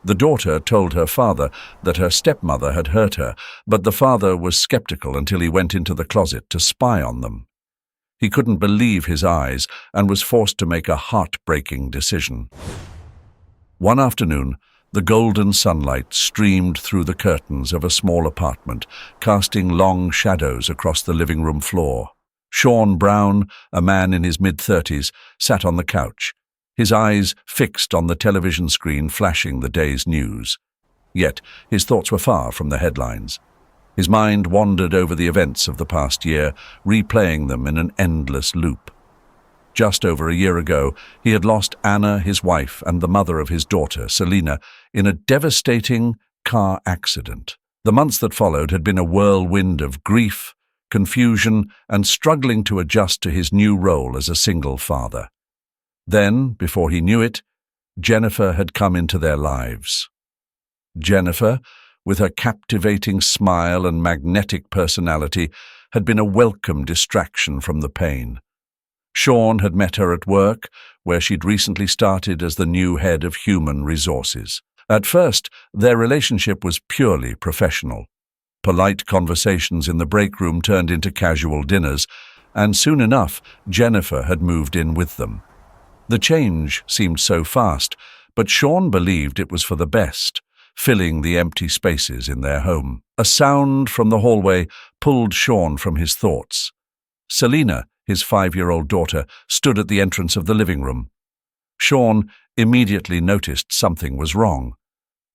The daughter told her father that her stepmother had hurt her, but the father was skeptical until he went into the closet to spy on them. He couldn't believe his eyes and was forced to make a heartbreaking decision. One afternoon, the golden sunlight streamed through the curtains of a small apartment, casting long shadows across the living room floor. Shawn Brown, a man in his mid-30s, sat on the couch, his eyes fixed on the television screen flashing the day's news. Yet his thoughts were far from the headlines. His mind wandered over the events of the past year, replaying them in an endless loop. Just over a year ago, he had lost Anna, his wife, and the mother of his daughter, Selina, in a devastating car accident. The months that followed had been a whirlwind of grief, confusion, and struggling to adjust to his new role as a single father. Then, before he knew it, Jennifer had come into their lives. Jennifer, with her captivating smile and magnetic personality, had been a welcome distraction from the pain. Shawn had met her at work, where she'd recently started as the new head of human resources. At first, their relationship was purely professional. Polite conversations in the break room turned into casual dinners, and soon enough, Jennifer had moved in with them. The change seemed so fast, but Shawn believed it was for the best, filling the empty spaces in their home. A sound from the hallway pulled Shawn from his thoughts. Selina, his 5-year-old daughter, stood at the entrance of the living room. Shawn immediately noticed something was wrong.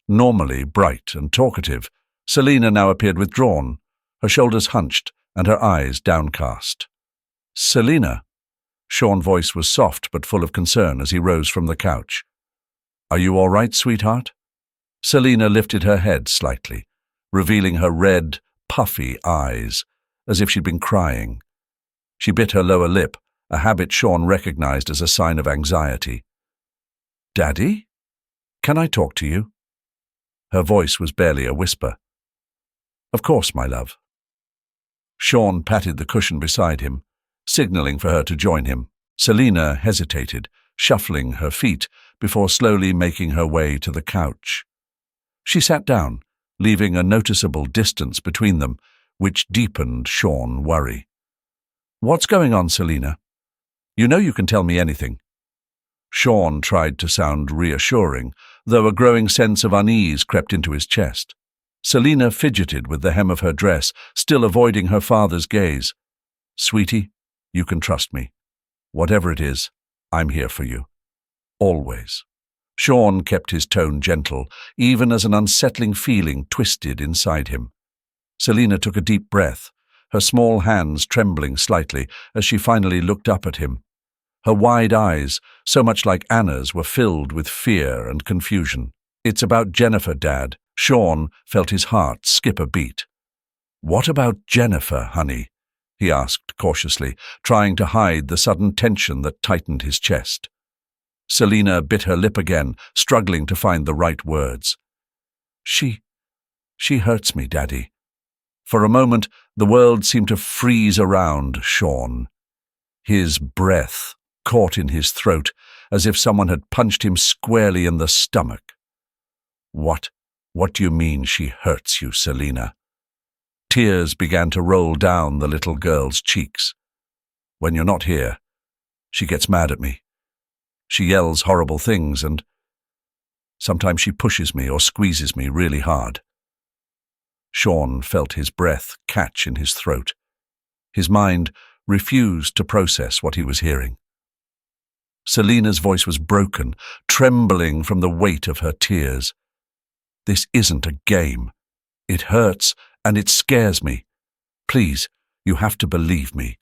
Normally bright and talkative, Selina now appeared withdrawn, her shoulders hunched and her eyes downcast. "Selina." Shawn's voice was soft but full of concern as he rose from the couch. "Are you all right, sweetheart?" Selina lifted her head slightly, revealing her red, puffy eyes, as if she'd been crying. She bit her lower lip, a habit Shawn recognized as a sign of anxiety. "Daddy? Can I talk to you?" Her voice was barely a whisper. "Of course, my love." Shawn patted the cushion beside him, signaling for her to join him. Selina hesitated, shuffling her feet before slowly making her way to the couch. She sat down, leaving a noticeable distance between them, which deepened Shawn's worry. "What's going on, Selina? You know you can tell me anything." Shawn tried to sound reassuring, though a growing sense of unease crept into his chest. Selina fidgeted with the hem of her dress, still avoiding her father's gaze. "Sweetie, you can trust me. Whatever it is, I'm here for you. Always." Shawn kept his tone gentle, even as an unsettling feeling twisted inside him. Selina took a deep breath, her small hands trembling slightly as she finally looked up at him. Her wide eyes, so much like Anna's, were filled with fear and confusion. "It's about Jennifer, Dad." Shawn felt his heart skip a beat. "What about Jennifer, honey?" he asked cautiously, trying to hide the sudden tension that tightened his chest. Selina bit her lip again, struggling to find the right words. She hurts me, Daddy." For a moment, the world seemed to freeze around Shawn. His breath caught in his throat, as if someone had punched him squarely in the stomach. What do you mean she hurts you, Selina?" Tears began to roll down the little girl's cheeks. "When you're not here, she gets mad at me. She yells horrible things, and sometimes she pushes me or squeezes me really hard." Shawn felt his breath catch in his throat. His mind refused to process what he was hearing. Selina's voice was broken, trembling from the weight of her tears. "This isn't a game. It hurts and it scares me. Please, you have to believe me."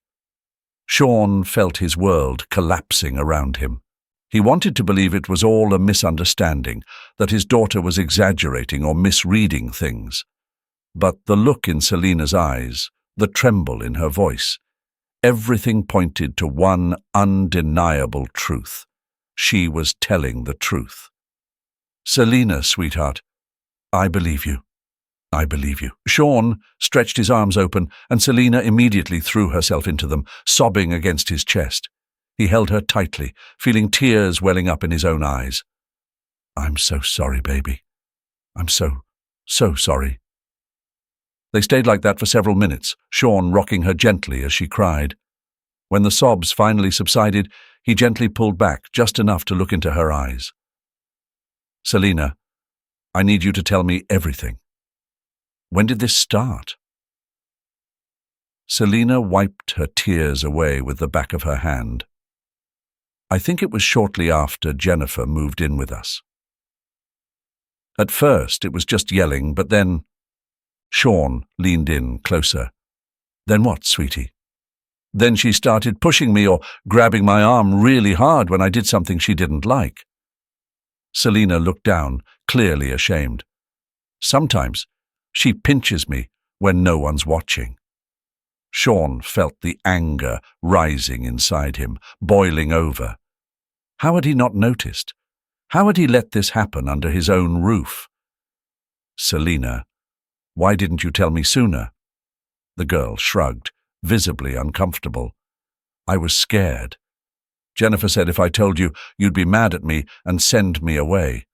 Shawn felt his world collapsing around him. He wanted to believe it was all a misunderstanding, that his daughter was exaggerating or misreading things. But the look in Selina's eyes, the tremble in her voice, everything pointed to one undeniable truth. She was telling the truth. "Selina, sweetheart, I believe you. I believe you." Shawn stretched his arms open, and Selina immediately threw herself into them, sobbing against his chest. He held her tightly, feeling tears welling up in his own eyes. "I'm so sorry, baby," I'm so sorry." They stayed like that for several minutes, Shawn rocking her gently as she cried. When the sobs finally subsided, he gently pulled back just enough to look into her eyes. "Selina, I need you to tell me everything. When did this start?" Selina wiped her tears away with the back of her hand. "I think it was shortly after Jennifer moved in with us. At first it was just yelling, but then—" Shawn leaned in closer. "Then what, sweetie?" "Then she started pushing me or grabbing my arm really hard when I did something she didn't like." Selina looked down, clearly ashamed. "Sometimes she pinches me when no one's watching." Shawn felt the anger rising inside him, boiling over. How had he not noticed? How had he let this happen under his own roof? "Selina, why didn't you tell me sooner?" The girl shrugged, visibly uncomfortable. "I was scared. Jennifer said if I told you, you'd be mad at me and send me away.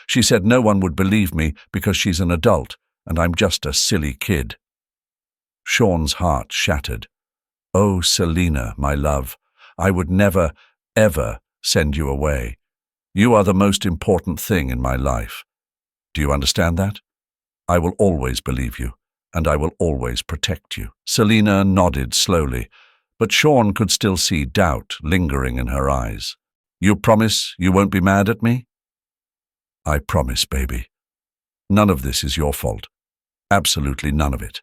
She said no one would believe me because she's an adult and I'm just a silly kid." Shawn's heart shattered. "Oh, Selina, my love, I would never, ever send you away. You are the most important thing in my life. Do you understand that? I will always believe you, and I will always protect you." Selina nodded slowly, but Shawn could still see doubt lingering in her eyes. "You promise you won't be mad at me?" "I promise, baby. None of this is your fault. Absolutely none of it."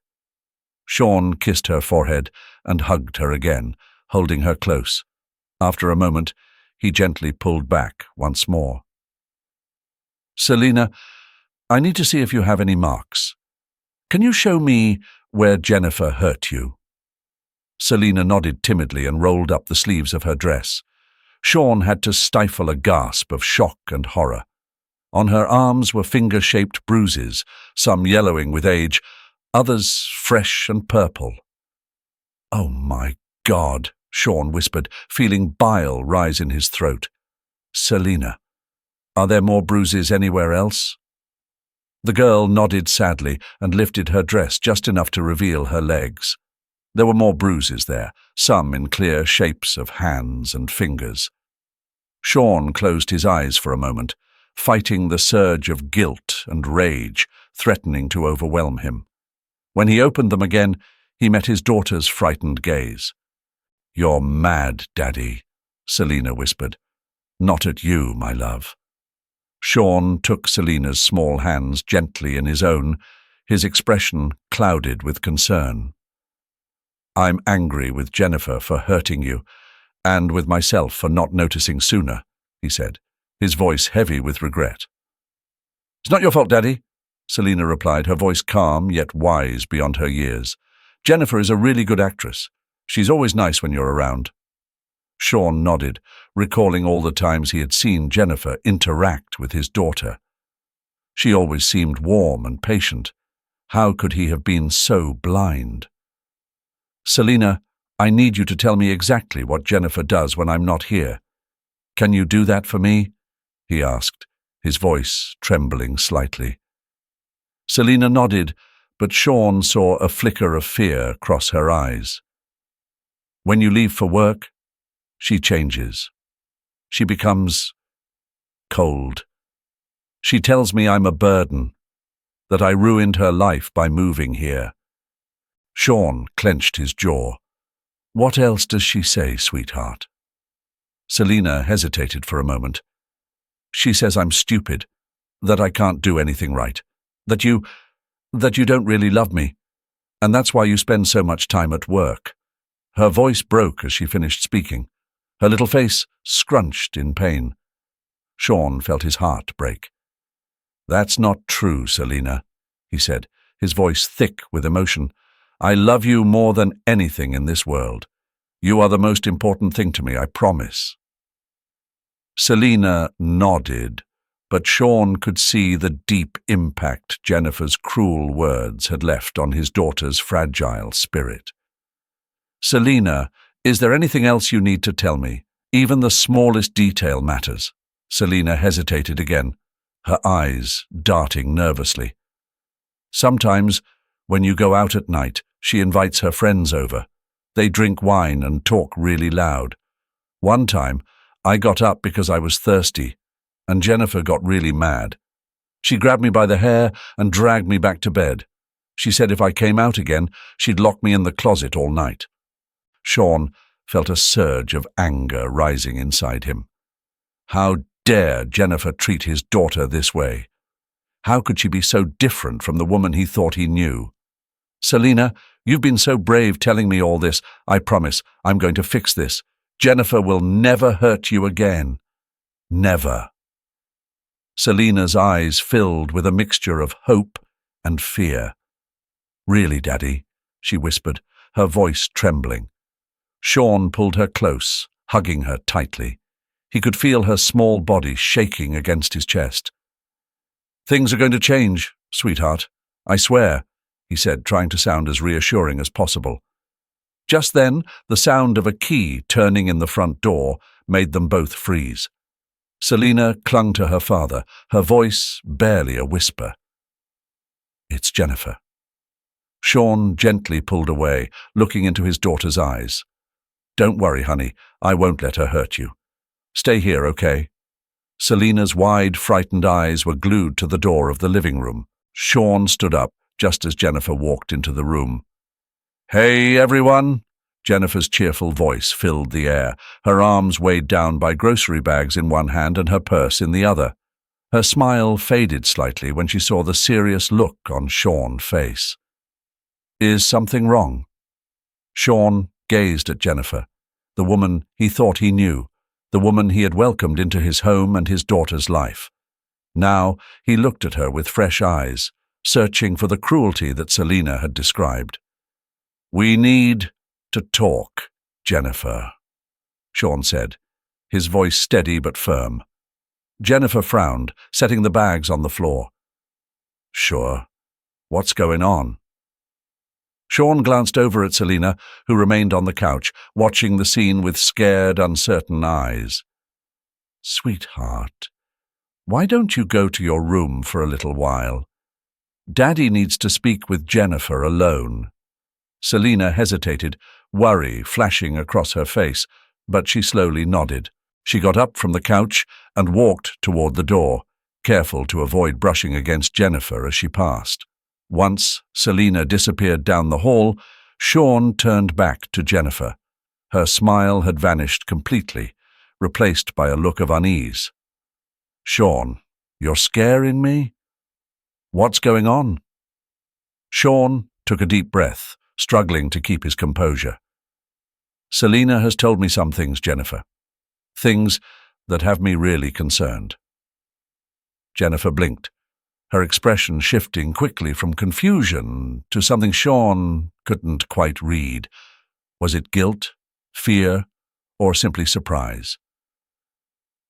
Shawn kissed her forehead and hugged her again, holding her close. After a moment, he gently pulled back once more. "Selina, I need to see if you have any marks. Can you show me where Jennifer hurt you?" Selina nodded timidly and rolled up the sleeves of her dress. Shawn had to stifle a gasp of shock and horror. On her arms were finger-shaped bruises, some yellowing with age, others fresh and purple. "Oh my God," Shawn whispered, feeling bile rise in his throat. "Selina, are there more bruises anywhere else?" The girl nodded sadly and lifted her dress just enough to reveal her legs. There were more bruises there, some in clear shapes of hands and fingers. Shawn closed his eyes for a moment, fighting the surge of guilt and rage threatening to overwhelm him. When he opened them again, he met his daughter's frightened gaze. "You're mad, Daddy," Selina whispered. "Not at you, my love." Shawn took Selina's small hands gently in his own, his expression clouded with concern. "I'm angry with Jennifer for hurting you, and with myself for not noticing sooner," he said, his voice heavy with regret. "It's not your fault, Daddy," Selina replied, her voice calm yet wise beyond her years. "Jennifer is a really good actress. She's always nice when you're around." Shawn nodded, recalling all the times he had seen Jennifer interact with his daughter. She always seemed warm and patient. How could he have been so blind? "Selina, I need you to tell me exactly what Jennifer does when I'm not here. Can you do that for me?" he asked, his voice trembling slightly. Selina nodded, but Shawn saw a flicker of fear cross her eyes. "When you leave for work, she changes. She becomes cold. She tells me I'm a burden, that I ruined her life by moving here." Shawn clenched his jaw. "What else does she say, sweetheart?" Selina hesitated for a moment. "She says I'm stupid, that I can't do anything right, that you don't really love me, and that's why you spend so much time at work." Her voice broke as she finished speaking. Her little face scrunched in pain. Shawn felt his heart break. "That's not true, Selina," he said, his voice thick with emotion. "I love you more than anything in this world. You are the most important thing to me, I promise." Selina nodded, but Shawn could see the deep impact Jennifer's cruel words had left on his daughter's fragile spirit. "Selina, is there anything else you need to tell me? Even the smallest detail matters." Selina hesitated again. her eyes darting nervously. Sometimes, when you go out at night, she invites her friends over. They drink wine and talk really loud. One time, I got up because I was thirsty, and Jennifer got really mad. She grabbed me by the hair and dragged me back to bed. She said if I came out again, she'd lock me in the closet all night. Shawn felt a surge of anger rising inside him. How dare Jennifer treat his daughter this way? How could she be so different from the woman he thought he knew? Selina, you've been so brave telling me all this. I promise I'm going to fix this. Jennifer will never hurt you again. Never. Selina's eyes filled with a mixture of hope and fear. Really, Daddy, she whispered, her voice trembling. Shawn pulled her close, hugging her tightly. He could feel her small body shaking against his chest. Things are going to change, sweetheart. I swear, he said, trying to sound as reassuring as possible. Just then, the sound of a key turning in the front door made them both freeze. Selina clung to her father, her voice barely a whisper. It's Jennifer. Shawn gently pulled away, looking into his daughter's eyes. Don't worry, honey, I won't let her hurt you. Stay here, okay? Selina's wide, frightened eyes were glued to the door of the living room. Shawn stood up just as Jennifer walked into the room. Hey, everyone! Jennifer's cheerful voice filled the air, her arms weighed down by grocery bags in one hand and her purse in the other. Her smile faded slightly when she saw the serious look on Shawn's face. Is something wrong? Shawn gazed at Jennifer, the woman he thought he knew, the woman he had welcomed into his home and his daughter's life. Now he looked at her with fresh eyes, searching for the cruelty that Selina had described. We need to talk, Jennifer, Shawn said, his voice steady but firm. Jennifer frowned, setting the bags on the floor. Sure. What's going on? Shawn glanced over at Selina, who remained on the couch, watching the scene with scared, uncertain eyes. Sweetheart, why don't you go to your room for a little while? Daddy needs to speak with Jennifer alone. Selina hesitated, worry flashing across her face, but she slowly nodded. She got up from the couch and walked toward the door, careful to avoid brushing against Jennifer as she passed. Once Selina disappeared down the hall, Shawn turned back to Jennifer. Her smile had vanished completely, replaced by a look of unease. Shawn, you're scaring me? What's going on? Shawn took a deep breath, struggling to keep his composure. Selina has told me some things, Jennifer. Things that have me really concerned. Jennifer blinked, her expression shifting quickly from confusion to something Shawn couldn't quite read. Was it guilt, fear, or simply surprise?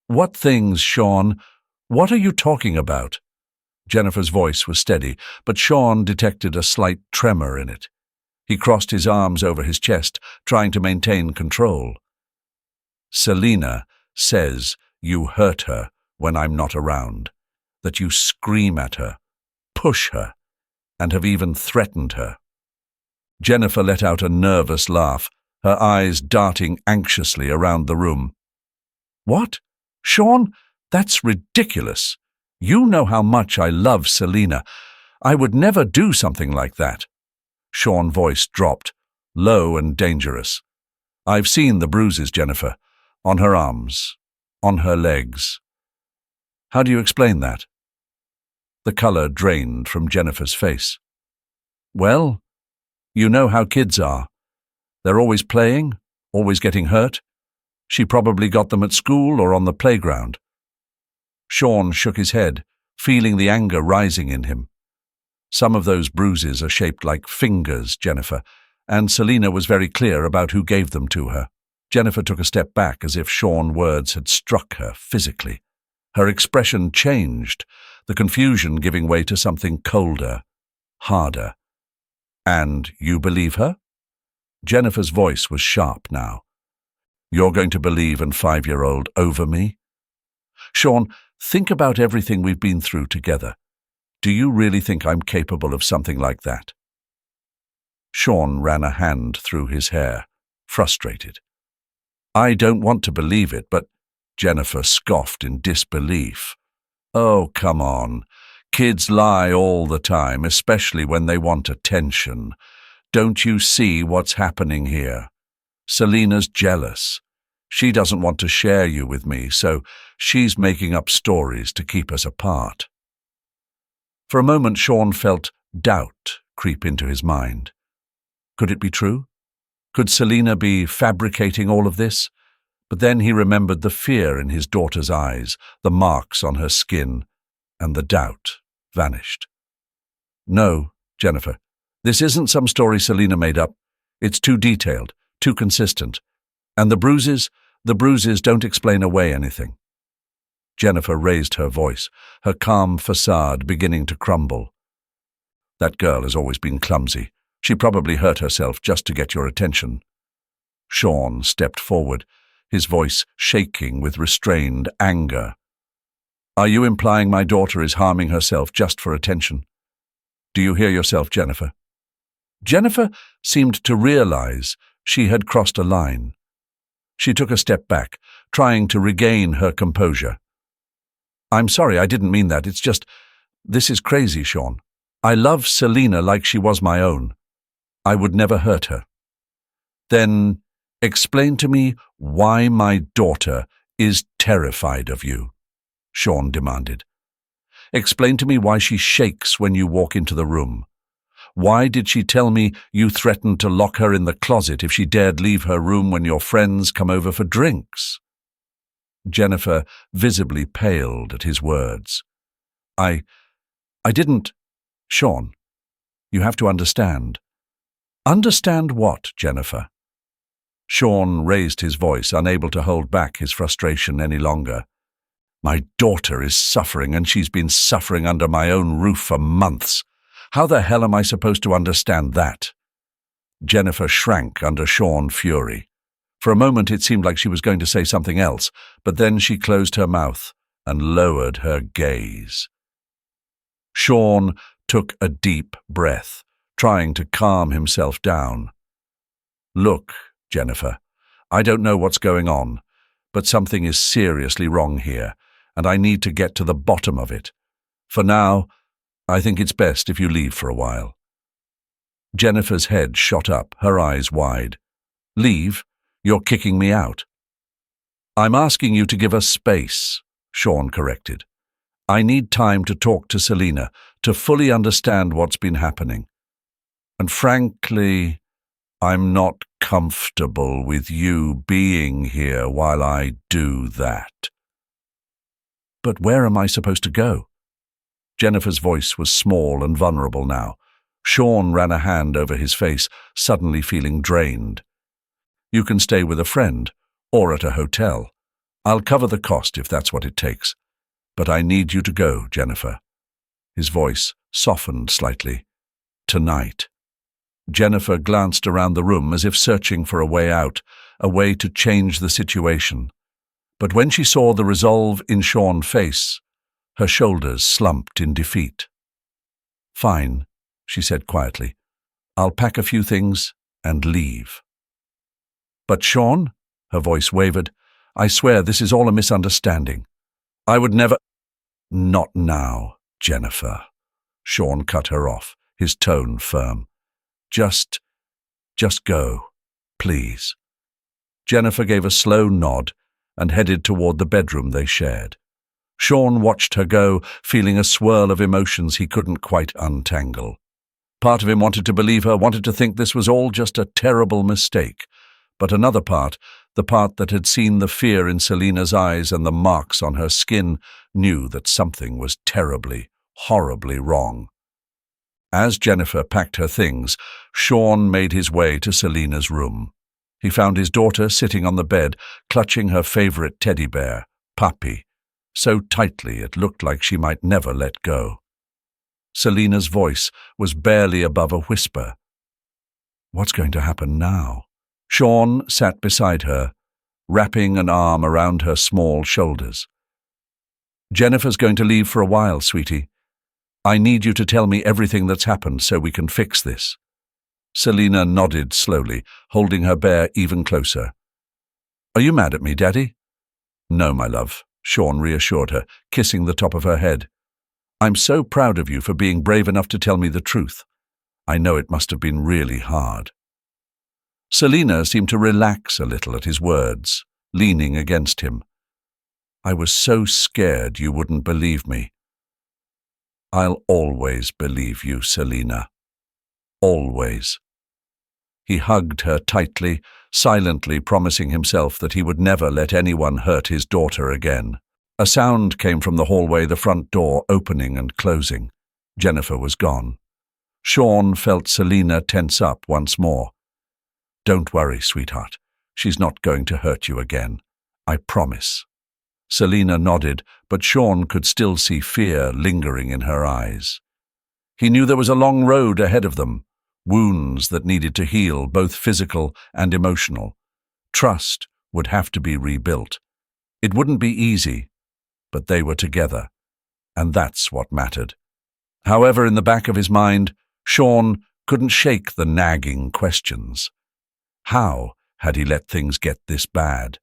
What things, Shawn? What are you talking about? Jennifer's voice was steady, but Shawn detected a slight tremor in it. He crossed his arms over his chest, trying to maintain control. Selina says you hurt her when I'm not around, that you scream at her, push her, and have even threatened her. Jennifer let out a nervous laugh, her eyes darting anxiously around the room. What? Shawn, that's ridiculous. You know how much I love Selina. I would never do something like that. Shawn's voice dropped, low and dangerous. I've seen the bruises, Jennifer, on her arms, on her legs. How do you explain that? The color drained from Jennifer's face. Well, you know how kids are. They're always playing, always getting hurt. She probably got them at school or on the playground. Shawn shook his head, feeling the anger rising in him. Some of those bruises are shaped like fingers, Jennifer, and Selina was very clear about who gave them to her. Jennifer took a step back as if Shawn's words had struck her physically. Her expression changed, the confusion giving way to something colder, harder. And you believe her? Jennifer's voice was sharp now. You're going to believe an 5-year-old over me? Shawn, Think about everything we've been through together. Do you really think I'm capable of something like that?" Shawn ran a hand through his hair, frustrated. "I don't want to believe it, but—" Jennifer scoffed in disbelief. "Oh, come on. Kids lie all the time, especially when they want attention. Don't you see what's happening here? Selena's jealous. She doesn't want to share you with me, so she's making up stories to keep us apart." For a moment, Shawn felt doubt creep into his mind. Could it be true? Could Selena be fabricating all of this? But then he remembered the fear in his daughter's eyes, the marks on her skin, and the doubt vanished. "No, Jennifer, this isn't some story Selena made up. It's too detailed, too consistent. And the bruises don't explain away anything." Jennifer raised her voice, her calm facade beginning to crumble. "That girl has always been clumsy. She probably hurt herself just to get your attention." Shawn stepped forward, his voice shaking with restrained anger. "Are you implying my daughter is harming herself just for attention? Do you hear yourself, Jennifer?" Jennifer seemed to realize she had crossed a line. She took a step back, trying to regain her composure. "I'm sorry, I didn't mean that. It's just, this is crazy, Shawn. I love Selena like she was my own. I would never hurt her." "Then explain to me why my daughter is terrified of you," Shawn demanded. "Explain to me why she shakes when you walk into the room. Why did she tell me you threatened to lock her in the closet if she dared leave her room when your friends come over for drinks?" Jennifer visibly paled at his words. I didn't—" "Shawn, you have to understand." "Understand what, Jennifer?" Shawn raised his voice, unable to hold back his frustration any longer. "My daughter is suffering, and she's been suffering under my own roof for months. How the hell am I supposed to understand that?" Jennifer shrank under Shawn's fury. For a moment it seemed like she was going to say something else, but then she closed her mouth and lowered her gaze. Shawn took a deep breath, trying to calm himself down. "Look, Jennifer, I don't know what's going on, but something is seriously wrong here, and I need to get to the bottom of it. For now, I think it's best if you leave for a while." Jennifer's head shot up, her eyes wide. "Leave? You're kicking me out." "I'm asking you to give us space," Shawn corrected. "I need time to talk to Selena, to fully understand what's been happening. And frankly, I'm not comfortable with you being here while I do that." "But where am I supposed to go?" Jennifer's voice was small and vulnerable now. Shawn ran a hand over his face, suddenly feeling drained. "You can stay with a friend, or at a hotel. I'll cover the cost if that's what it takes. But I need you to go, Jennifer." His voice softened slightly. "Tonight." Jennifer glanced around the room as if searching for a way out, a way to change the situation. But when she saw the resolve in Shawn's face, her shoulders slumped in defeat. "Fine," she said quietly. "I'll pack a few things and leave." "But Shawn," her voice wavered, "I swear this is all a misunderstanding. I would never—" "Not now, Jennifer." Shawn cut her off, his tone firm. Just go, please." Jennifer gave a slow nod and headed toward the bedroom they shared. Shawn watched her go, feeling a swirl of emotions he couldn't quite untangle. Part of him wanted to believe her, wanted to think this was all just a terrible mistake. But another part, the part that had seen the fear in Selena's eyes and the marks on her skin, knew that something was terribly, horribly wrong. As Jennifer packed her things, Shawn made his way to Selena's room. He found his daughter sitting on the bed, clutching her favorite teddy bear, Puppy, so tightly it looked like she might never let go. Selena's voice was barely above a whisper. What's going to happen now? Shawn sat beside her, wrapping an arm around her small shoulders. Jennifer's going to leave for a while, sweetie. I need you to tell me everything that's happened so we can fix this. Selina nodded slowly, holding her bear even closer. Are you mad at me, Daddy? No, my love, Shawn reassured her, kissing the top of her head. I'm so proud of you for being brave enough to tell me the truth. I know it must have been really hard. Selina seemed to relax a little at his words, leaning against him. I was so scared you wouldn't believe me. I'll always believe you, Selina. Always. He hugged her tightly, silently promising himself that he would never let anyone hurt his daughter again. A sound came from the hallway, the front door opening and closing. Jennifer was gone. Shawn felt Selina tense up once more. Don't worry, sweetheart. She's not going to hurt you again. I promise. Selina nodded, but Shawn could still see fear lingering in her eyes. He knew there was a long road ahead of them, wounds that needed to heal, both physical and emotional. Trust would have to be rebuilt. It wouldn't be easy, but they were together, and that's what mattered. However, in the back of his mind, Shawn couldn't shake the nagging questions. How had he let things get this bad?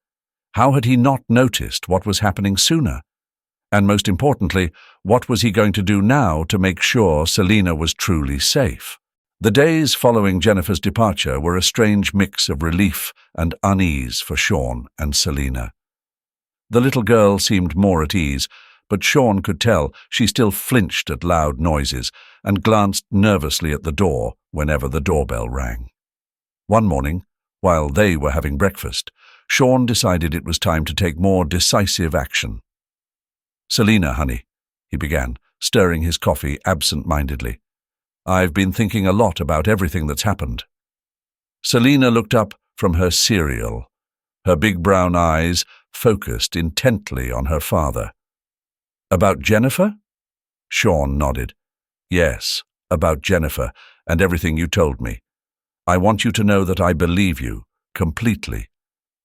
How had he not noticed what was happening sooner? And most importantly, what was he going to do now to make sure Selina was truly safe? The days following Jennifer's departure were a strange mix of relief and unease for Shawn and Selina. The little girl seemed more at ease, but Shawn could tell she still flinched at loud noises and glanced nervously at the door whenever the doorbell rang. One morning, while they were having breakfast, Shawn decided it was time to take more decisive action. Selina, honey, he began, stirring his coffee absent-mindedly. I've been thinking a lot about everything that's happened. Selina looked up from her cereal, her big brown eyes focused intently on her father. About Jennifer? Shawn nodded. Yes, about Jennifer and everything you told me. I want you to know that I believe you, completely.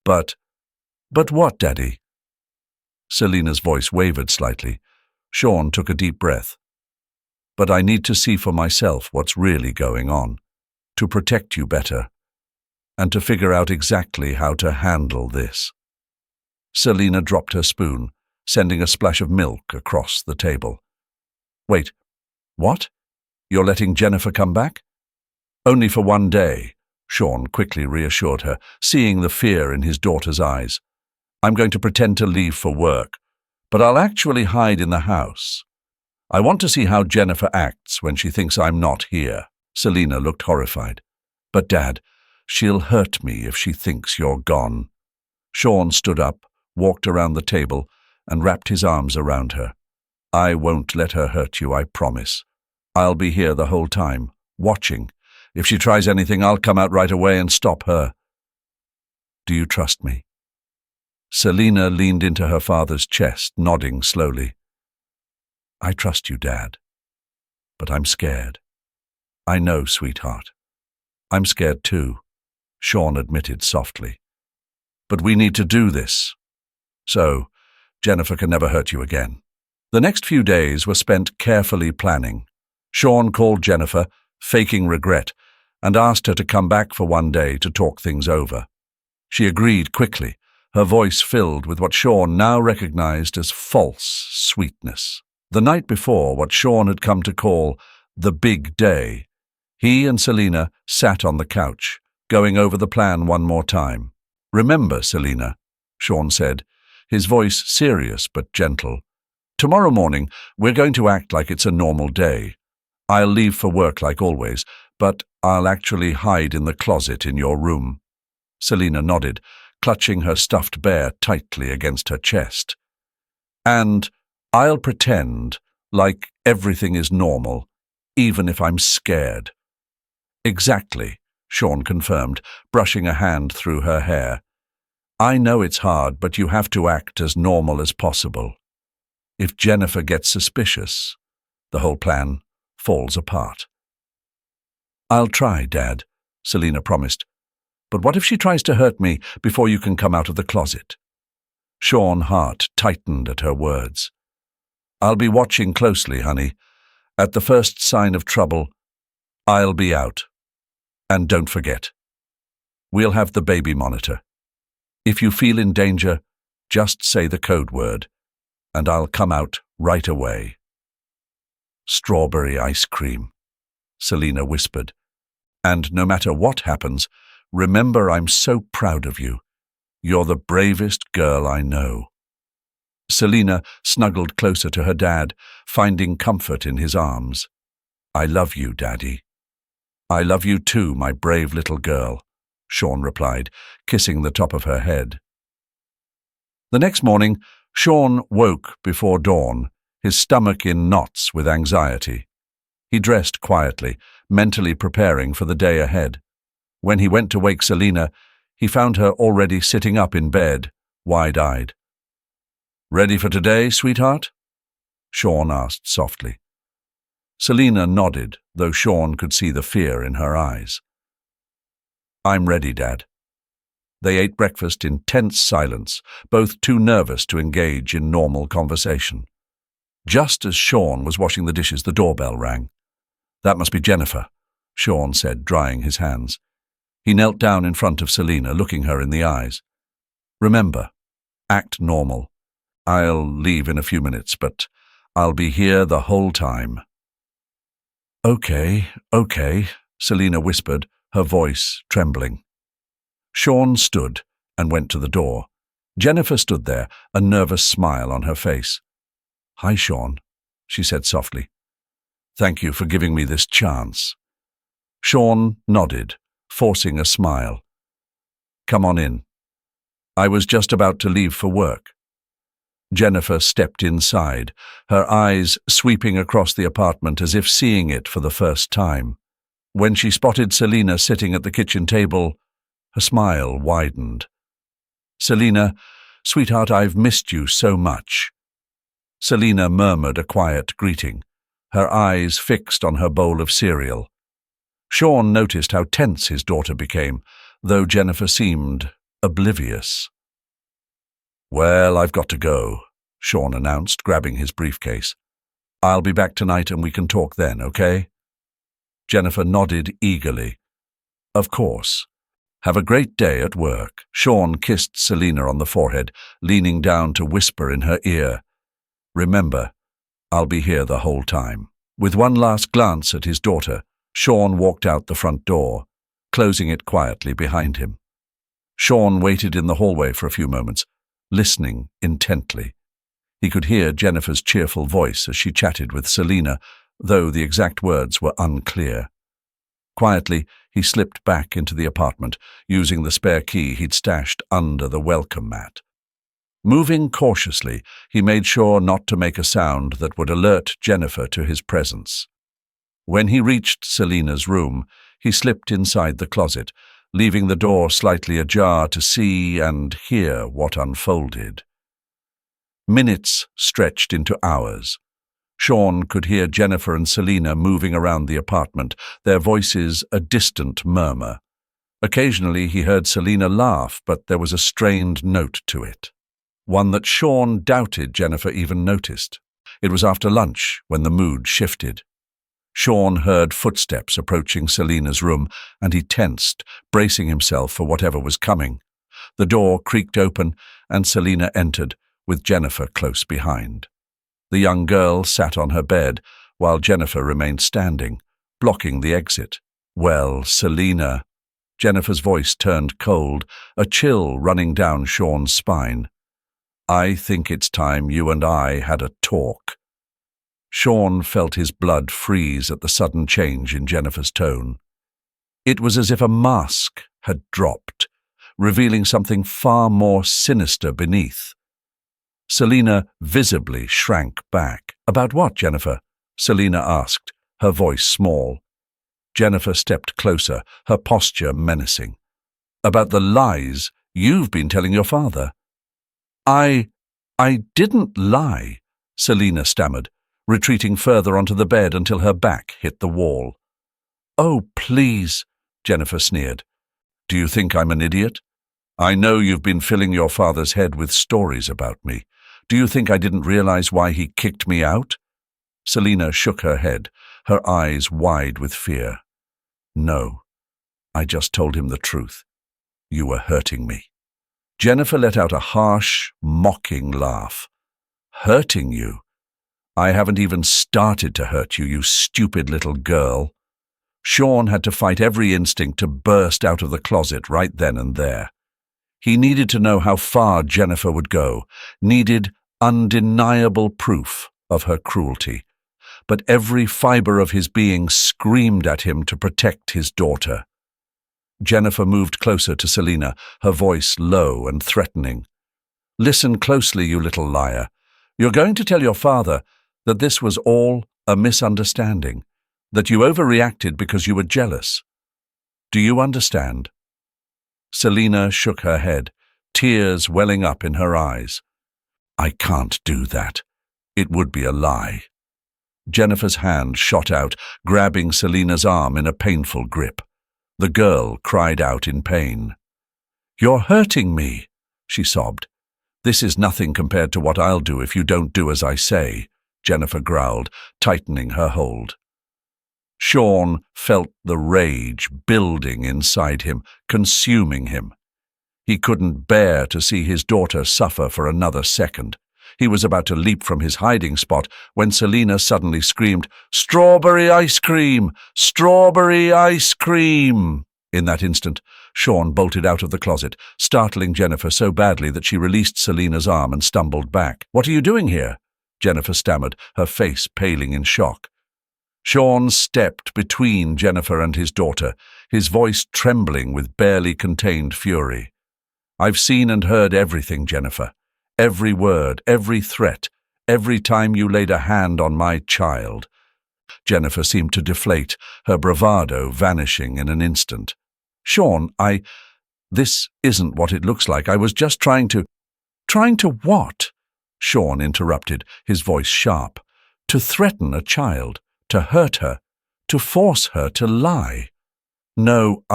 But what, Daddy? Selina's voice wavered slightly. Shawn took a deep breath. But I need to see for myself what's really going on, to protect you better, and to figure out exactly how to handle this. Selina dropped her spoon, sending a splash of milk across the table. Wait, what? You're letting Jennifer come back? Only for one day, Shawn quickly reassured her, seeing the fear in his daughter's eyes. I'm going to pretend to leave for work, but I'll actually hide in the house. I want to see how Jennifer acts when she thinks I'm not here. Selina looked horrified. But, Dad, she'll hurt me if she thinks you're gone. Shawn stood up, walked around the table, and wrapped his arms around her. I won't let her hurt you, I promise. I'll be here the whole time, watching. If she tries anything, I'll come out right away and stop her. Do you trust me? Selina leaned into her father's chest, nodding slowly. I trust you, Dad. But I'm scared. I know, sweetheart. I'm scared too, Shawn admitted softly. But we need to do this. So, Jennifer can never hurt you again. The next few days were spent carefully planning. Shawn called Jennifer, faking regret, and asked her to come back for one day to talk things over. She agreed quickly, her voice filled with what Shawn now recognized as false sweetness. The night before, what Shawn had come to call the big day, he and Selina sat on the couch, going over the plan one more time. Remember, Selina, Shawn said, his voice serious but gentle. Tomorrow morning, we're going to act like it's a normal day. I'll leave for work like always, but I'll actually hide in the closet in your room. Selina nodded, clutching her stuffed bear tightly against her chest. And I'll pretend like everything is normal, even if I'm scared. Exactly, Shawn confirmed, brushing a hand through her hair. I know it's hard, but you have to act as normal as possible. If Jennifer gets suspicious, the whole plan falls apart. I'll try, Dad, Selina promised. But what if she tries to hurt me before you can come out of the closet? Shawn's heart tightened at her words. I'll be watching closely, honey. At the first sign of trouble, I'll be out. And don't forget, we'll have the baby monitor. If you feel in danger, just say the code word, and I'll come out right away. Strawberry ice cream, Selina whispered. And no matter what happens, remember I'm so proud of you. You're the bravest girl I know. Selina snuggled closer to her dad, finding comfort in his arms. I love you, Daddy. I love you too, my brave little girl, Shawn replied, kissing the top of her head. The next morning, Shawn woke before dawn, his stomach in knots with anxiety. He dressed quietly, mentally preparing for the day ahead. When he went to wake Selina, he found her already sitting up in bed, wide-eyed. Ready for today, sweetheart? Shawn asked softly. Selina nodded, though Shawn could see the fear in her eyes. I'm ready, Dad. They ate breakfast in tense silence, both too nervous to engage in normal conversation. Just as Shawn was washing the dishes, the doorbell rang. That must be Jennifer, Shawn said, drying his hands. He knelt down in front of Selina, looking her in the eyes. Remember, act normal. I'll leave in a few minutes, but I'll be here the whole time. Okay, Selina whispered, her voice trembling. Shawn stood and went to the door. Jennifer stood there, a nervous smile on her face. Hi, Shawn, she said softly. Thank you for giving me this chance. Shawn nodded, forcing a smile. Come on in. I was just about to leave for work. Jennifer stepped inside, her eyes sweeping across the apartment as if seeing it for the first time. When she spotted Selina sitting at the kitchen table, her smile widened. Selina, sweetheart, I've missed you so much. Selina murmured a quiet greeting, her eyes fixed on her bowl of cereal. Shawn noticed how tense his daughter became, though Jennifer seemed oblivious. Well, I've got to go, Shawn announced, grabbing his briefcase. I'll be back tonight and we can talk then, okay? Jennifer nodded eagerly. Of course. Have a great day at work. Shawn kissed Selina on the forehead, leaning down to whisper in her ear. Remember, I'll be here the whole time. With one last glance at his daughter, Shawn walked out the front door, closing it quietly behind him. Shawn waited in the hallway for a few moments, listening intently. He could hear Jennifer's cheerful voice as she chatted with Selina, though the exact words were unclear. Quietly, he slipped back into the apartment, using the spare key he'd stashed under the welcome mat. Moving cautiously, he made sure not to make a sound that would alert Jennifer to his presence. When he reached Selina's room, he slipped inside the closet, leaving the door slightly ajar to see and hear what unfolded. Minutes stretched into hours. Shawn could hear Jennifer and Selina moving around the apartment, their voices a distant murmur. Occasionally he heard Selina laugh, but there was a strained note to it, one that Shawn doubted Jennifer even noticed. It was after lunch when the mood shifted. Shawn heard footsteps approaching Selina's room, and he tensed, bracing himself for whatever was coming. The door creaked open, and Selina entered, with Jennifer close behind. The young girl sat on her bed, while Jennifer remained standing, blocking the exit. Well, Selina. Jennifer's voice turned cold, a chill running down Shawn's spine. I think it's time you and I had a talk. Shawn felt his blood freeze at the sudden change in Jennifer's tone. It was as if a mask had dropped, revealing something far more sinister beneath. Selina visibly shrank back. About what, Jennifer? Selina asked, her voice small. Jennifer stepped closer, her posture menacing. About the lies you've been telling your father. I didn't lie, Selina stammered, retreating further onto the bed until her back hit the wall. Oh, please, Jennifer sneered. Do you think I'm an idiot? I know you've been filling your father's head with stories about me. Do you think I didn't realize why he kicked me out? Selina shook her head, her eyes wide with fear. No, I just told him the truth. You were hurting me. Jennifer let out a harsh, mocking laugh. Hurting you? I haven't even started to hurt you, you stupid little girl. Shawn had to fight every instinct to burst out of the closet right then and there. He needed to know how far Jennifer would go, needed undeniable proof of her cruelty. But every fiber of his being screamed at him to protect his daughter. Jennifer moved closer to Selina, her voice low and threatening. Listen closely, you little liar. You're going to tell your father that this was all a misunderstanding, that you overreacted because you were jealous. Do you understand? Selina shook her head, tears welling up in her eyes. I can't do that. It would be a lie. Jennifer's hand shot out, grabbing Selina's arm in a painful grip. The girl cried out in pain. You're hurting me, she sobbed. This is nothing compared to what I'll do if you don't do as I say, Jennifer growled, tightening her hold. Shawn felt the rage building inside him, consuming him. He couldn't bear to see his daughter suffer for another second. He was about to leap from his hiding spot when Selina suddenly screamed, "Strawberry ice cream! Strawberry ice cream!" In that instant, Shawn bolted out of the closet, startling Jennifer so badly that she released Selina's arm and stumbled back. "What are you doing here?" Jennifer stammered, her face paling in shock. Shawn stepped between Jennifer and his daughter, his voice trembling with barely contained fury. "I've seen and heard everything, Jennifer. Every word, every threat, every time you laid a hand on my child." Jennifer seemed to deflate, her bravado vanishing in an instant. "Shawn, this isn't what it looks like. I was just trying to—" "Trying to what?" Shawn interrupted, his voice sharp. "To threaten a child, to hurt her, to force her to lie." "No,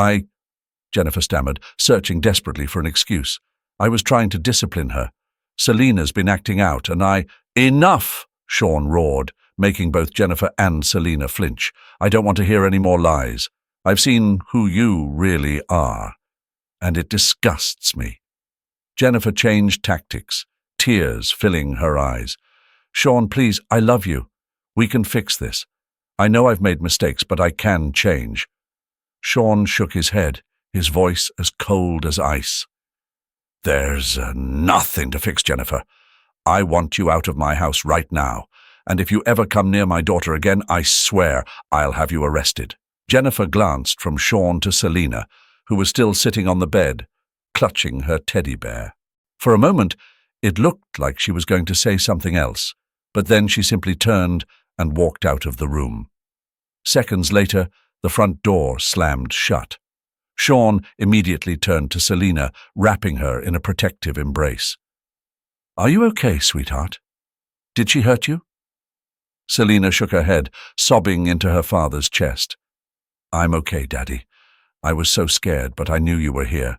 Jennifer stammered, searching desperately for an excuse. "I was trying to discipline her. Selina's been acting out, and Enough!" Shawn roared, making both Jennifer and Selina flinch. "I don't want to hear any more lies. I've seen who you really are, and it disgusts me." Jennifer changed tactics, tears filling her eyes. "Shawn, please, I love you. We can fix this. I know I've made mistakes, but I can change." Shawn shook his head, his voice as cold as ice. "There's nothing to fix, Jennifer. I want you out of my house right now, and if you ever come near my daughter again, I swear I'll have you arrested." Jennifer glanced from Shawn to Selina, who was still sitting on the bed, clutching her teddy bear. For a moment, it looked like she was going to say something else, but then she simply turned and walked out of the room. Seconds later, the front door slammed shut. Shawn immediately turned to Selina, wrapping her in a protective embrace. "Are you okay, sweetheart? Did she hurt you?" Selina shook her head, sobbing into her father's chest. "I'm okay, Daddy. I was so scared, but I knew you were here."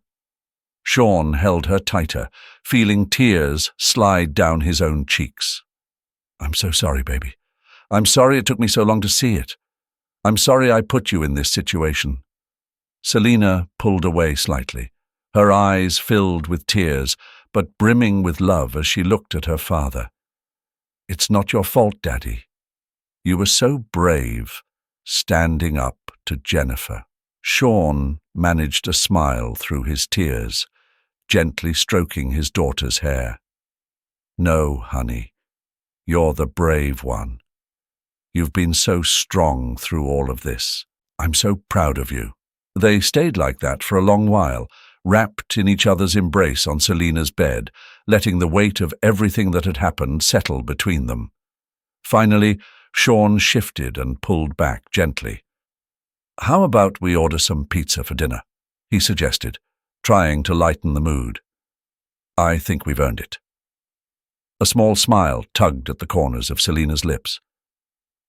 Shawn held her tighter, feeling tears slide down his own cheeks. "I'm so sorry, baby. I'm sorry it took me so long to see it. I'm sorry I put you in this situation." Selina pulled away slightly, her eyes filled with tears, but brimming with love as she looked at her father. "It's not your fault, Daddy. You were so brave, standing up to Jennifer." Shawn managed a smile through his tears, gently stroking his daughter's hair. "No, honey, you're the brave one. You've been so strong through all of this. I'm so proud of you." They stayed like that for a long while, wrapped in each other's embrace on Selina's bed, letting the weight of everything that had happened settle between them. Finally, Shawn shifted and pulled back gently. "How about we order some pizza for dinner?" he suggested, trying to lighten the mood. "I think we've earned it." A small smile tugged at the corners of Selina's lips.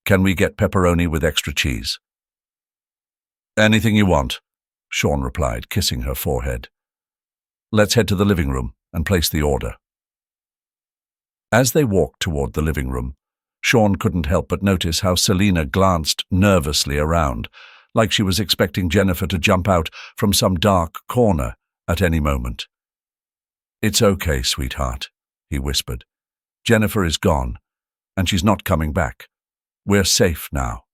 "Can we get pepperoni with extra cheese?" "Anything you want," Shawn replied, kissing her forehead. "Let's head to the living room and place the order." As they walked toward the living room, Shawn couldn't help but notice how Selina glanced nervously around, like she was expecting Jennifer to jump out from some dark corner at any moment. "It's okay, sweetheart," he whispered. "Jennifer is gone, and she's not coming back. We're safe now."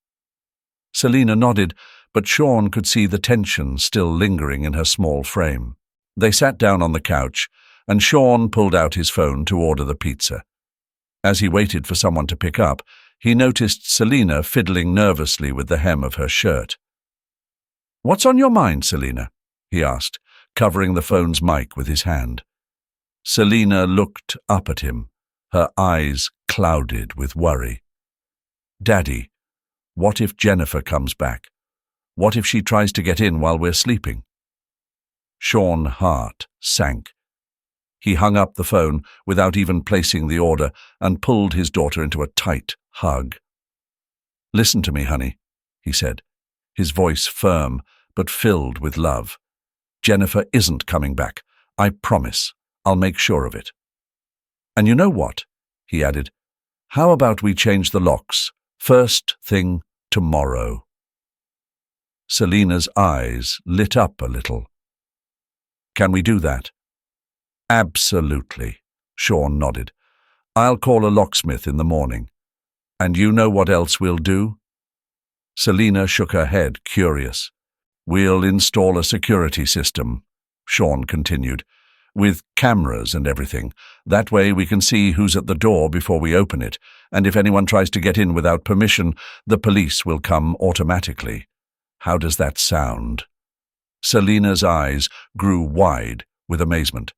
Selina nodded, but Shawn could see the tension still lingering in her small frame. They sat down on the couch, and Shawn pulled out his phone to order the pizza. As he waited for someone to pick up, he noticed Selina fiddling nervously with the hem of her shirt. "What's on your mind, Selina?" he asked, covering the phone's mic with his hand. Selina looked up at him, her eyes clouded with worry. "Daddy, what if Jennifer comes back? What if she tries to get in while we're sleeping?" Shawn's heart sank. He hung up the phone without even placing the order and pulled his daughter into a tight hug. "Listen to me, honey," he said, his voice firm but filled with love. "Jennifer isn't coming back. I promise. I'll make sure of it. And you know what?" he added. "How about we change the locks first thing tomorrow?" Selina's eyes lit up a little. "Can we do that?" "Absolutely," Shawn nodded. "I'll call a locksmith in the morning. And you know what else we'll do?" Selina shook her head, curious. "We'll install a security system," Shawn continued, "with cameras and everything. That way we can see who's at the door before we open it, and if anyone tries to get in without permission, the police will come automatically. How does that sound?" Selina's eyes grew wide with amazement.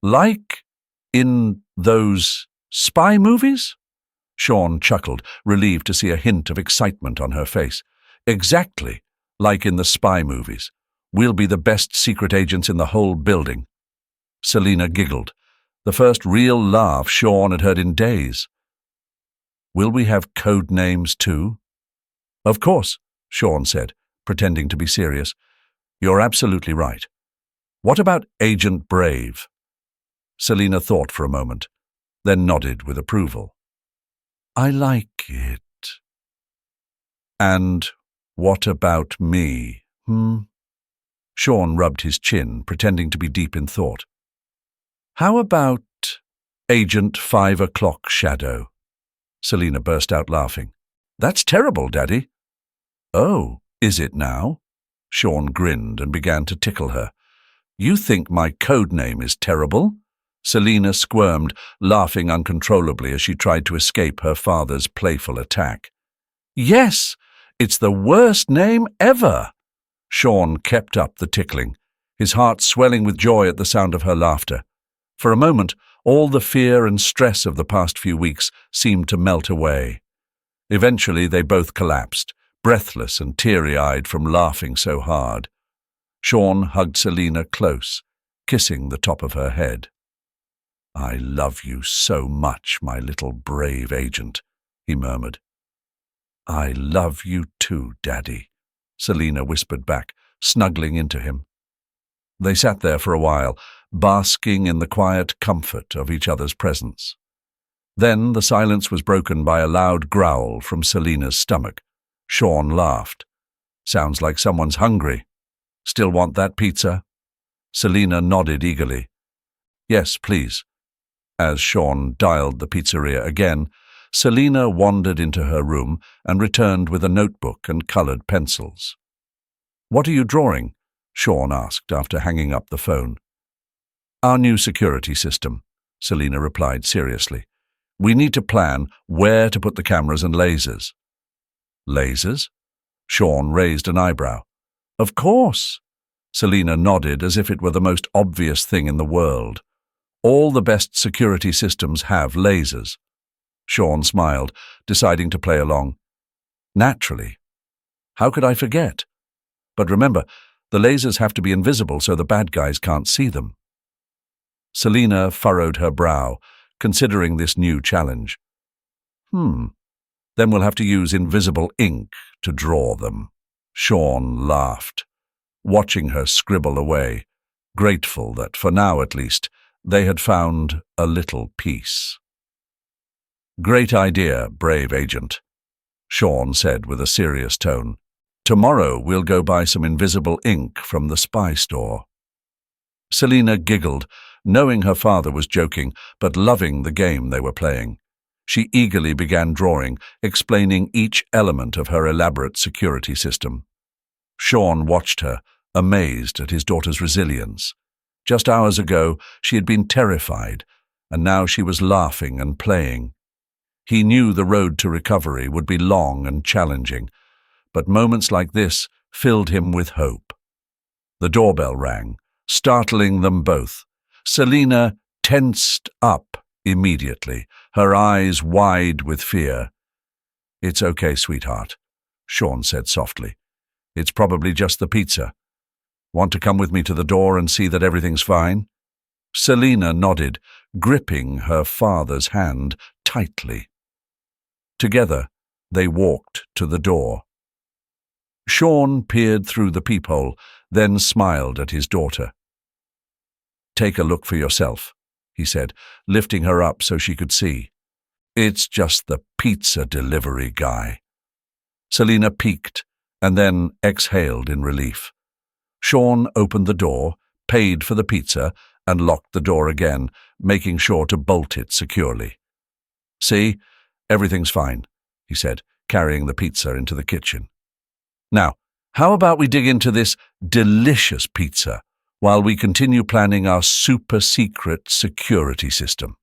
"Like in those spy movies?" Shawn chuckled, relieved to see a hint of excitement on her face. "Exactly, like in the spy movies. We'll be the best secret agents in the whole building." Selina giggled, the first real laugh Shawn had heard in days. "Will we have code names too?" "Of course," Shawn said, pretending to be serious. "You're absolutely right. What about Agent Brave?" Selina thought for a moment, then nodded with approval. "I like it." "And what about me, Shawn rubbed his chin, pretending to be deep in thought. "How about Agent 5 o'clock Shadow?" Selina burst out laughing. "That's terrible, Daddy." "Oh, is it now?" Shawn grinned and began to tickle her. "You think my code name is terrible?" Selina squirmed, laughing uncontrollably as she tried to escape her father's playful attack. "Yes, it's the worst name ever." Shawn kept up the tickling, his heart swelling with joy at the sound of her laughter. For a moment, all the fear and stress of the past few weeks seemed to melt away. Eventually, they both collapsed, breathless and teary-eyed from laughing so hard. Shawn hugged Selina close, kissing the top of her head. "I love you so much, my little brave agent," he murmured. "I love you too, Daddy," Selina whispered back, snuggling into him. They sat there for a while, basking in the quiet comfort of each other's presence. Then the silence was broken by a loud growl from Selina's stomach. Shawn laughed. "Sounds like someone's hungry. Still want that pizza?" Selina nodded eagerly. "Yes, please." As Shawn dialed the pizzeria again, Selina wandered into her room and returned with a notebook and colored pencils. "What are you drawing?" Shawn asked after hanging up the phone. "Our new security system," Selina replied seriously. "We need to plan where to put the cameras and lasers." "Lasers?" Shawn raised an eyebrow. "Of course." Selina nodded as if it were the most obvious thing in the world. "All the best security systems have lasers." Shawn smiled, deciding to play along. "Naturally. How could I forget? But remember, the lasers have to be invisible so the bad guys can't see them." Selina furrowed her brow, considering this new challenge. Then we'll have to use invisible ink to draw them." Shawn laughed, watching her scribble away, grateful that, for now at least, they had found a little peace. Great idea, brave agent, Shawn said with a serious tone. Tomorrow we'll go buy some invisible ink from the spy store. Selina giggled, knowing her father was joking, but loving the game they were playing. She eagerly began drawing, explaining each element of her elaborate security system. Shawn watched her, amazed at his daughter's resilience. Just hours ago, she had been terrified, and now she was laughing and playing. He knew the road to recovery would be long and challenging, but moments like this filled him with hope. The doorbell rang, startling them both. Selina tensed up immediately, her eyes wide with fear. "It's okay, sweetheart," Shawn said softly. "It's probably just the pizza. Want to come with me to the door and see that everything's fine?" Selina nodded, gripping her father's hand tightly. Together, they walked to the door. Shawn peered through the peephole, then smiled at his daughter. "Take a look for yourself," he said, lifting her up so she could see. "It's just the pizza delivery guy." Selina peeked and then exhaled in relief. Shawn opened the door, paid for the pizza, and locked the door again, making sure to bolt it securely. "See, everything's fine," he said, carrying the pizza into the kitchen. "Now, how about we dig into this delicious pizza while we continue planning our super-secret security system?"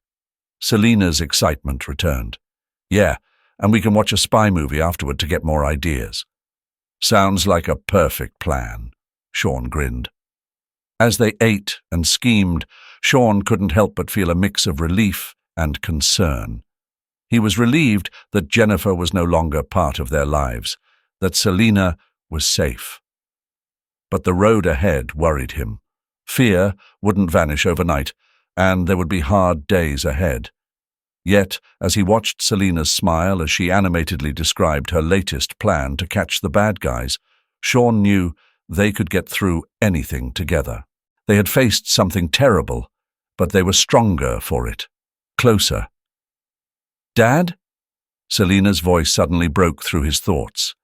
Selina's excitement returned. "Yeah, and we can watch a spy movie afterward to get more ideas." "Sounds like a perfect plan," Shawn grinned. As they ate and schemed, Shawn couldn't help but feel a mix of relief and concern. He was relieved that Jennifer was no longer part of their lives, that Selina was safe. But the road ahead worried him. Fear wouldn't vanish overnight, and there would be hard days ahead. Yet, as he watched Selina's smile as she animatedly described her latest plan to catch the bad guys, Shawn knew they could get through anything together. They had faced something terrible, but they were stronger for it, closer. "Dad?" Selina's voice suddenly broke through his thoughts.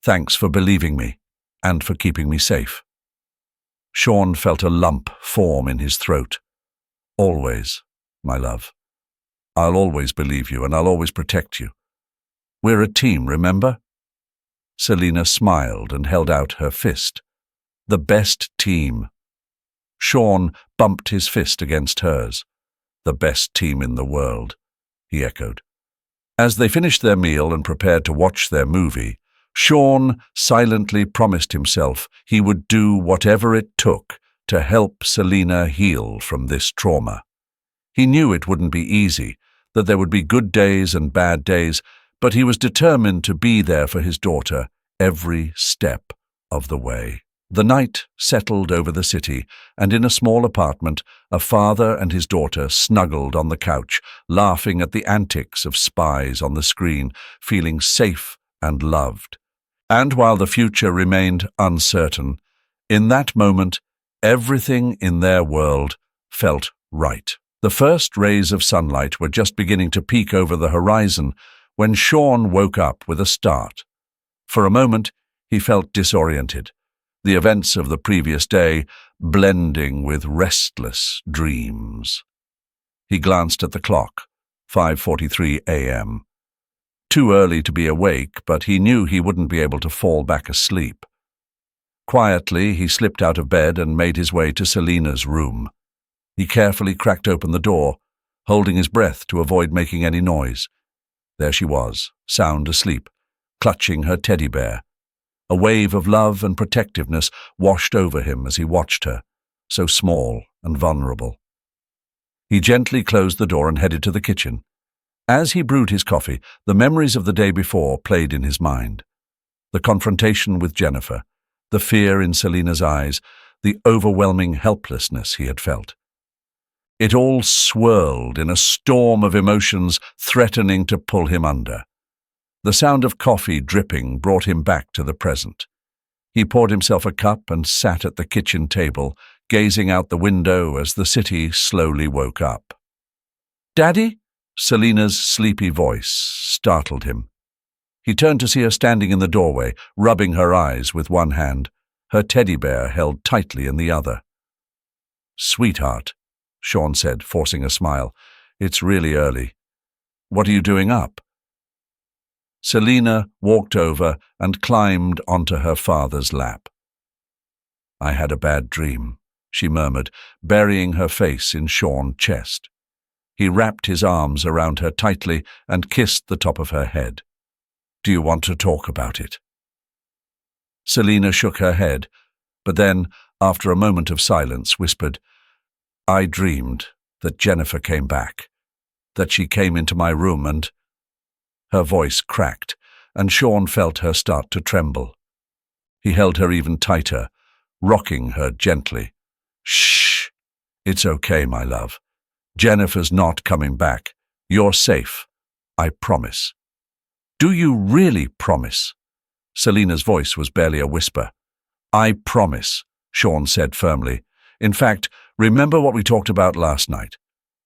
"Thanks for believing me, and for keeping me safe." Shawn felt a lump form in his throat. "Always, my love. I'll always believe you, and I'll always protect you. We're a team, remember?" Selina smiled and held out her fist. "The best team." Shawn bumped his fist against hers. "The best team in the world," he echoed. As they finished their meal and prepared to watch their movie, Shawn silently promised himself he would do whatever it took to help Selina heal from this trauma. He knew it wouldn't be easy, that there would be good days and bad days, but he was determined to be there for his daughter every step of the way. The night settled over the city, and in a small apartment, a father and his daughter snuggled on the couch, laughing at the antics of spies on the screen, feeling safe and loved. And while the future remained uncertain, in that moment, everything in their world felt right. The first rays of sunlight were just beginning to peek over the horizon when Shawn woke up with a start. For a moment, he felt disoriented, the events of the previous day blending with restless dreams. He glanced at the clock, 5:43 a.m. Too early to be awake, but he knew he wouldn't be able to fall back asleep. Quietly, he slipped out of bed and made his way to Selina's room. He carefully cracked open the door, holding his breath to avoid making any noise. There she was, sound asleep, clutching her teddy bear. A wave of love and protectiveness washed over him as he watched her, so small and vulnerable. He gently closed the door and headed to the kitchen. As he brewed his coffee, the memories of the day before played in his mind. The confrontation with Jennifer, the fear in Selina's eyes, the overwhelming helplessness he had felt. It all swirled in a storm of emotions threatening to pull him under. The sound of coffee dripping brought him back to the present. He poured himself a cup and sat at the kitchen table, gazing out the window as the city slowly woke up. "Daddy?" Selina's sleepy voice startled him. He turned to see her standing in the doorway, rubbing her eyes with one hand, her teddy bear held tightly in the other. "Sweetheart," Shawn said, forcing a smile, "it's really early. What are you doing up?" Selina walked over and climbed onto her father's lap. "I had a bad dream," she murmured, burying her face in Shawn's chest. He wrapped his arms around her tightly and kissed the top of her head. "Do you want to talk about it?" Selina shook her head, but then, after a moment of silence, whispered, "I dreamed that Jennifer came back, that she came into my room and—" Her voice cracked, and Shawn felt her start to tremble. He held her even tighter, rocking her gently. "Shh! It's okay, my love. Jennifer's not coming back. You're safe. I promise." "Do you really promise?" Selina's voice was barely a whisper. "I promise," Shawn said firmly. "In fact, remember what we talked about last night.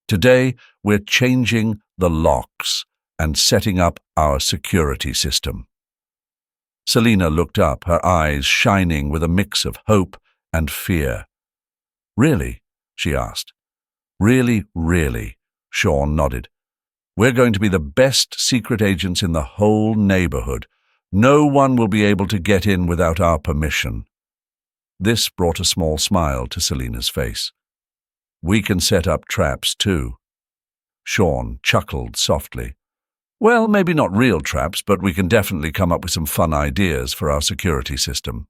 Today, we're changing the locks and setting up our security system." Selina looked up, her eyes shining with a mix of hope and fear. "Really?" she asked. "Really, really," Shawn nodded. "We're going to be the best secret agents in the whole neighborhood. No one will be able to get in without our permission." This brought a small smile to Selina's face. "We can set up traps too." Shawn chuckled softly. "Well, maybe not real traps, but we can definitely come up with some fun ideas for our security system."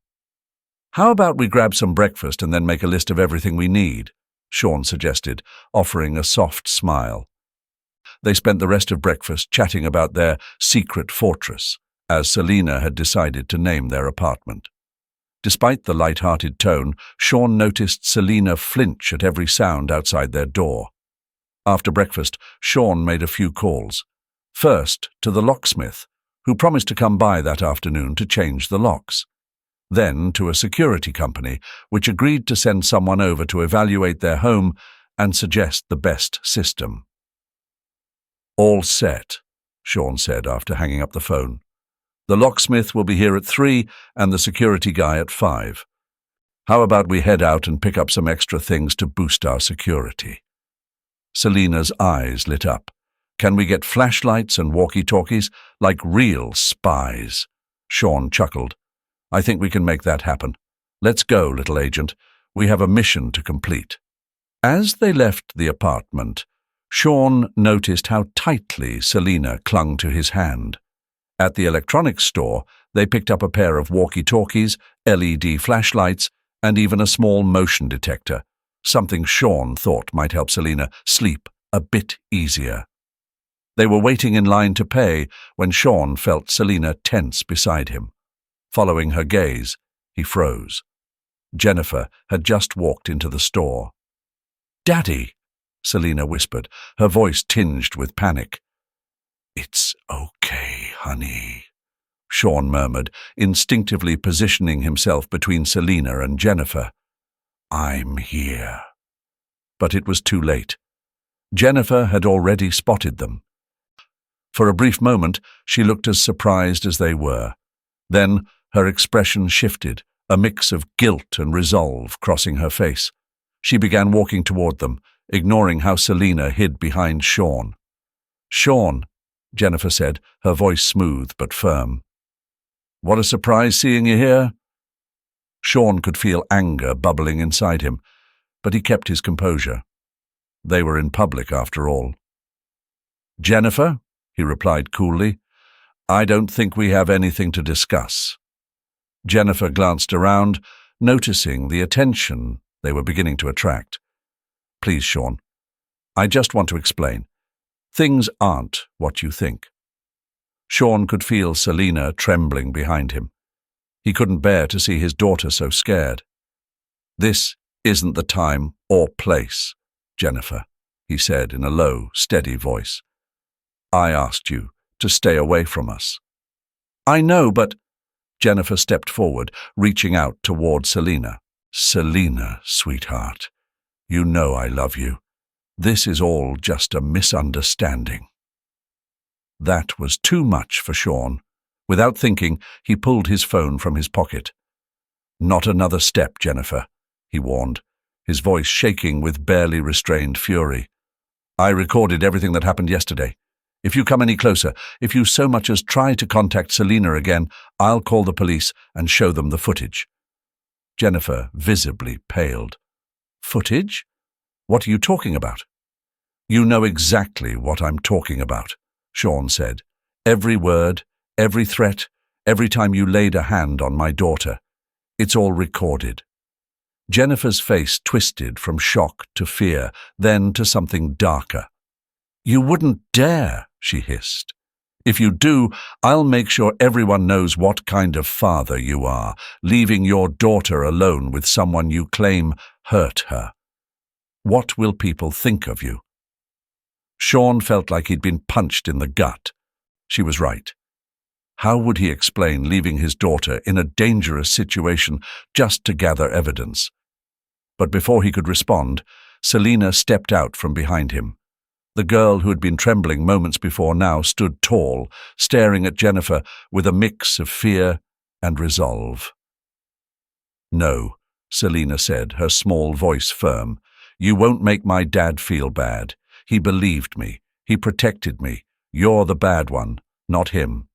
"How about we grab some breakfast and then make a list of everything we need?" Shawn suggested, offering a soft smile. They spent the rest of breakfast chatting about their secret fortress, as Selina had decided to name their apartment. Despite the light-hearted tone, Shawn noticed Selina flinch at every sound outside their door. After breakfast, Shawn made a few calls. First, to the locksmith, who promised to come by that afternoon to change the locks. Then to a security company, which agreed to send someone over to evaluate their home and suggest the best system. "All set," Shawn said after hanging up the phone. "The locksmith will be here at 3 and the security guy at 5. How about we head out and pick up some extra things to boost our security?" Selina's eyes lit up. "Can we get flashlights and walkie-talkies like real spies?" Shawn chuckled. "I think we can make that happen. Let's go, little agent. We have a mission to complete." As they left the apartment, Shawn noticed how tightly Selina clung to his hand. At the electronics store, they picked up a pair of walkie-talkies, LED flashlights, and even a small motion detector, something Shawn thought might help Selina sleep a bit easier. They were waiting in line to pay when Shawn felt Selina tense beside him. Following her gaze, he froze. Jennifer had just walked into the store. "Daddy," Selina whispered, her voice tinged with panic. "It's okay, honey," Shawn murmured, instinctively positioning himself between Selina and Jennifer. "I'm here." But it was too late. Jennifer had already spotted them. For a brief moment, she looked as surprised as they were. Then her expression shifted, a mix of guilt and resolve crossing her face. She began walking toward them, ignoring how Selina hid behind Shawn. "Shawn," Jennifer said, her voice smooth but firm. "What a surprise seeing you here." Shawn could feel anger bubbling inside him, but he kept his composure. They were in public after all. "Jennifer," he replied coolly, "I don't think we have anything to discuss." Jennifer glanced around, noticing the attention they were beginning to attract. "Please, Shawn, I just want to explain. Things aren't what you think." Shawn could feel Selina trembling behind him. He couldn't bear to see his daughter so scared. "This isn't the time or place, Jennifer," he said in a low, steady voice. "I asked you to stay away from us." "I know, but—" Jennifer stepped forward, reaching out toward Selina. "Selina, sweetheart, you know I love you. This is all just a misunderstanding." That was too much for Shawn. Without thinking, he pulled his phone from his pocket. "Not another step, Jennifer," he warned, his voice shaking with barely restrained fury. "I recorded everything that happened yesterday. If you come any closer, if you so much as try to contact Selena again, I'll call the police and show them the footage." Jennifer visibly paled. "Footage? What are you talking about?" "You know exactly what I'm talking about," Shawn said. "Every word, every threat, every time you laid a hand on my daughter. It's all recorded." Jennifer's face twisted from shock to fear, then to something darker. "You wouldn't dare," she hissed. "If you do, I'll make sure everyone knows what kind of father you are, leaving your daughter alone with someone you claim hurt her. What will people think of you?" Shawn felt like he'd been punched in the gut. She was right. How would he explain leaving his daughter in a dangerous situation just to gather evidence? But before he could respond, Selena stepped out from behind him. The girl who had been trembling moments before now stood tall, staring at Jennifer with a mix of fear and resolve. "No," Selena said, her small voice firm. "You won't make my dad feel bad. He believed me. He protected me. You're the bad one, not him."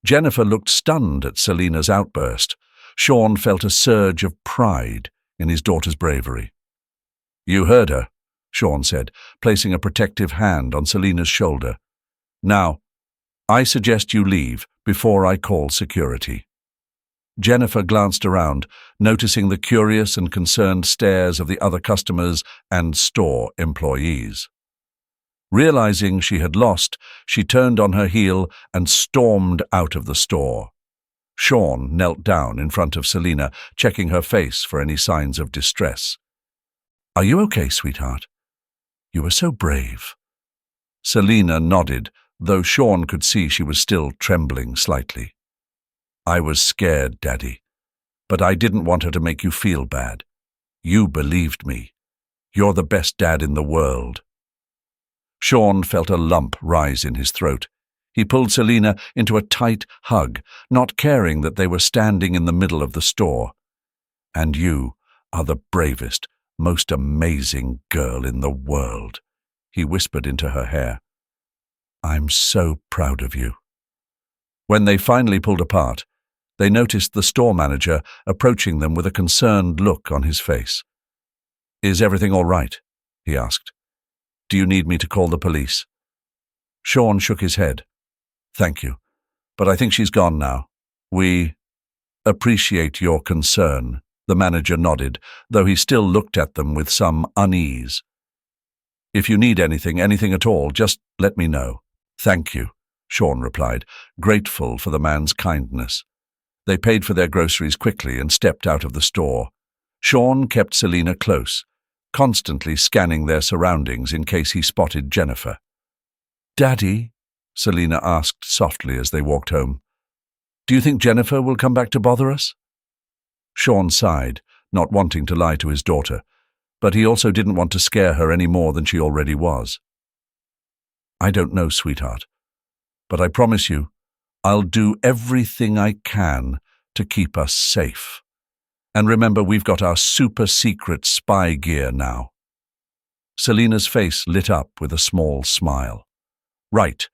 Jennifer looked stunned at Selena's outburst. Shawn felt a surge of pride in his daughter's bravery. "You heard her," Shawn said, placing a protective hand on Selena's shoulder. "Now, I suggest you leave before I call security." Jennifer glanced around, noticing the curious and concerned stares of the other customers and store employees. Realizing she had lost, she turned on her heel and stormed out of the store. Shawn knelt down in front of Selena, checking her face for any signs of distress. "Are you okay, sweetheart? You were so brave." Selena nodded, though Shawn could see she was still trembling slightly. "I was scared, Daddy, but I didn't want her to make you feel bad. You believed me. You're the best dad in the world." Shawn felt a lump rise in his throat. He pulled Selena into a tight hug, not caring that they were standing in the middle of the store. "And you are the bravest, most amazing girl in the world," he whispered into her hair. "I'm so proud of you." When they finally pulled apart, they noticed the store manager approaching them with a concerned look on his face. "Is everything all right?" he asked. "Do you need me to call the police?" Shawn shook his head. "Thank you, but I think she's gone now. We appreciate your concern," the manager nodded, though he still looked at them with some unease. "If you need anything at all, just let me know." "Thank you," Shawn replied, grateful for the man's kindness. They paid for their groceries quickly and stepped out of the store. Shawn kept Selena close, constantly scanning their surroundings in case he spotted Jennifer. "Daddy?" Selena asked softly as they walked home. "Do you think Jennifer will come back to bother us?" Shawn sighed, not wanting to lie to his daughter, but he also didn't want to scare her any more than she already was. "I don't know, sweetheart, but I promise you, I'll do everything I can to keep us safe. And remember, we've got our super-secret spy gear now." Selena's face lit up with a small smile. "Right,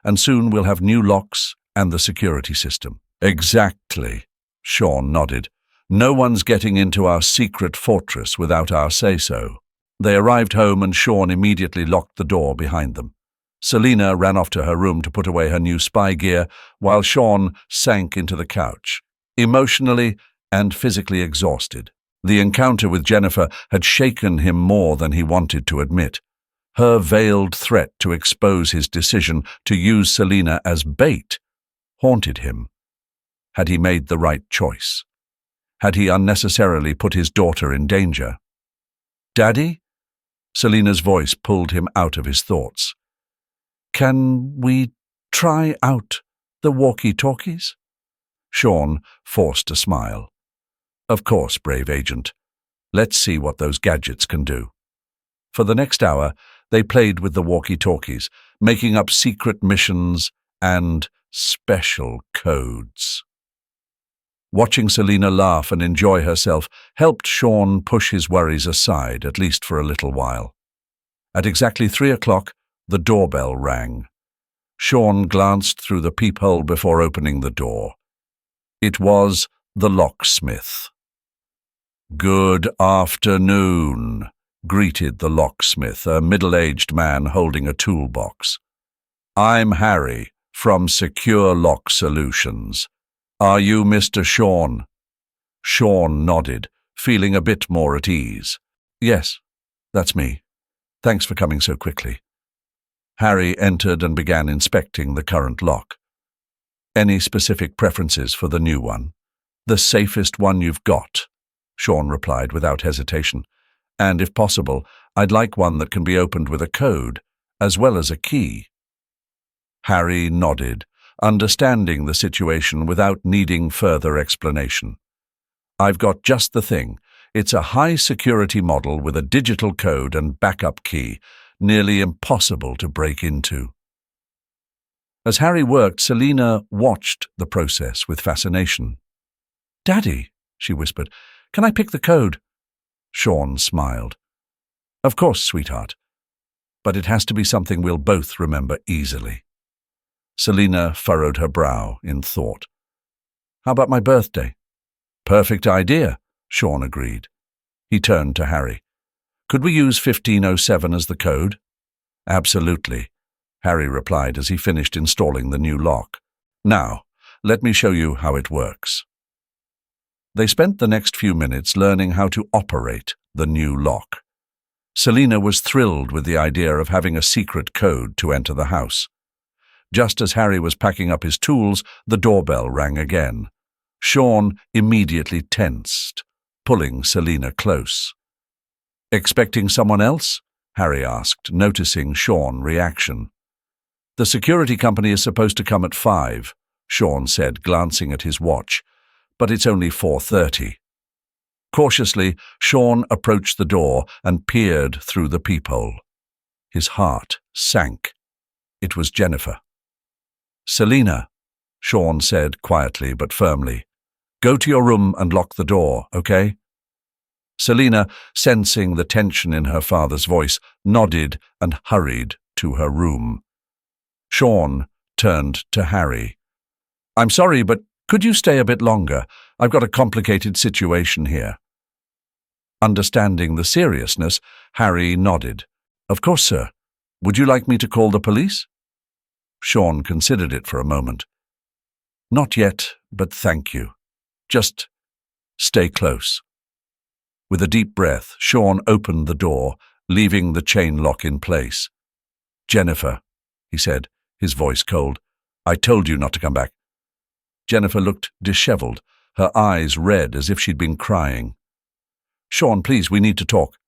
and soon we'll have new locks and the security system." "Exactly," Shawn nodded. "No one's getting into our secret fortress without our say-so." They arrived home and Shawn immediately locked the door behind them. Selena ran off to her room to put away her new spy gear, while Shawn sank into the couch, emotionally and physically exhausted. The encounter with Jennifer had shaken him more than he wanted to admit. Her veiled threat to expose his decision to use Selena as bait haunted him. Had he made the right choice? Had he unnecessarily put his daughter in danger? "Daddy?" Selena's voice pulled him out of his thoughts. "Can we try out the walkie-talkies?" Shawn forced a smile. "Of course, brave agent. Let's see what those gadgets can do." For the next hour, They played with the walkie-talkies, making up secret missions and special codes. Watching Selina laugh and enjoy herself helped Shawn push his worries aside, at least for a little while. At exactly 3 o'clock, the doorbell rang. Shawn glanced through the peephole before opening the door. It was the locksmith. "Good afternoon," greeted the locksmith, a middle-aged man holding a toolbox. "I'm Harry from Secure Lock Solutions. Are you Mr. Shawn?" Shawn nodded, feeling a bit more at ease. "Yes, that's me. Thanks for coming so quickly." Harry entered and began inspecting the current lock. "Any specific preferences for the new one?" "The safest one you've got," Shawn replied without hesitation. "And if possible, I'd like one that can be opened with a code, as well as a key." Harry nodded, understanding the situation without needing further explanation. "I've got just the thing. It's a high-security model with a digital code and backup key, nearly impossible to break into." As Harry worked, Selina watched the process with fascination. "Daddy," she whispered, "can I pick the code?" Shawn smiled. "Of course, sweetheart. But it has to be something we'll both remember easily." Selina furrowed her brow in thought. "How about my birthday?" "Perfect idea," Shawn agreed. He turned to Harry. "Could we use 1507 as the code?" "Absolutely," Harry replied as he finished installing the new lock. "Now, let me show you how it works." They spent the next few minutes learning how to operate the new lock. Selina was thrilled with the idea of having a secret code to enter the house. Just as Harry was packing up his tools, the doorbell rang again. Shawn immediately tensed, pulling Selina close. "Expecting someone else?" Harry asked, noticing Shawn's reaction. "The security company is supposed to come at 5, Shawn said, glancing at his watch, "but it's only 4:30. Cautiously, Shawn approached the door and peered through the peephole. His heart sank. It was Jennifer. "Selina," Shawn said quietly but firmly, "go to your room and lock the door, okay?" Selina, sensing the tension in her father's voice, nodded and hurried to her room. Shawn turned to Harry. "I'm sorry, but could you stay a bit longer? I've got a complicated situation here." Understanding the seriousness, Harry nodded. "Of course, sir. Would you like me to call the police?" Shawn considered it for a moment. "Not yet, but thank you. Just stay close." With a deep breath, Shawn opened the door, leaving the chain lock in place. "Jennifer," he said, his voice cold, "I told you not to come back." Jennifer looked disheveled, her eyes red as if she'd been crying. "Shawn, please, we need to talk."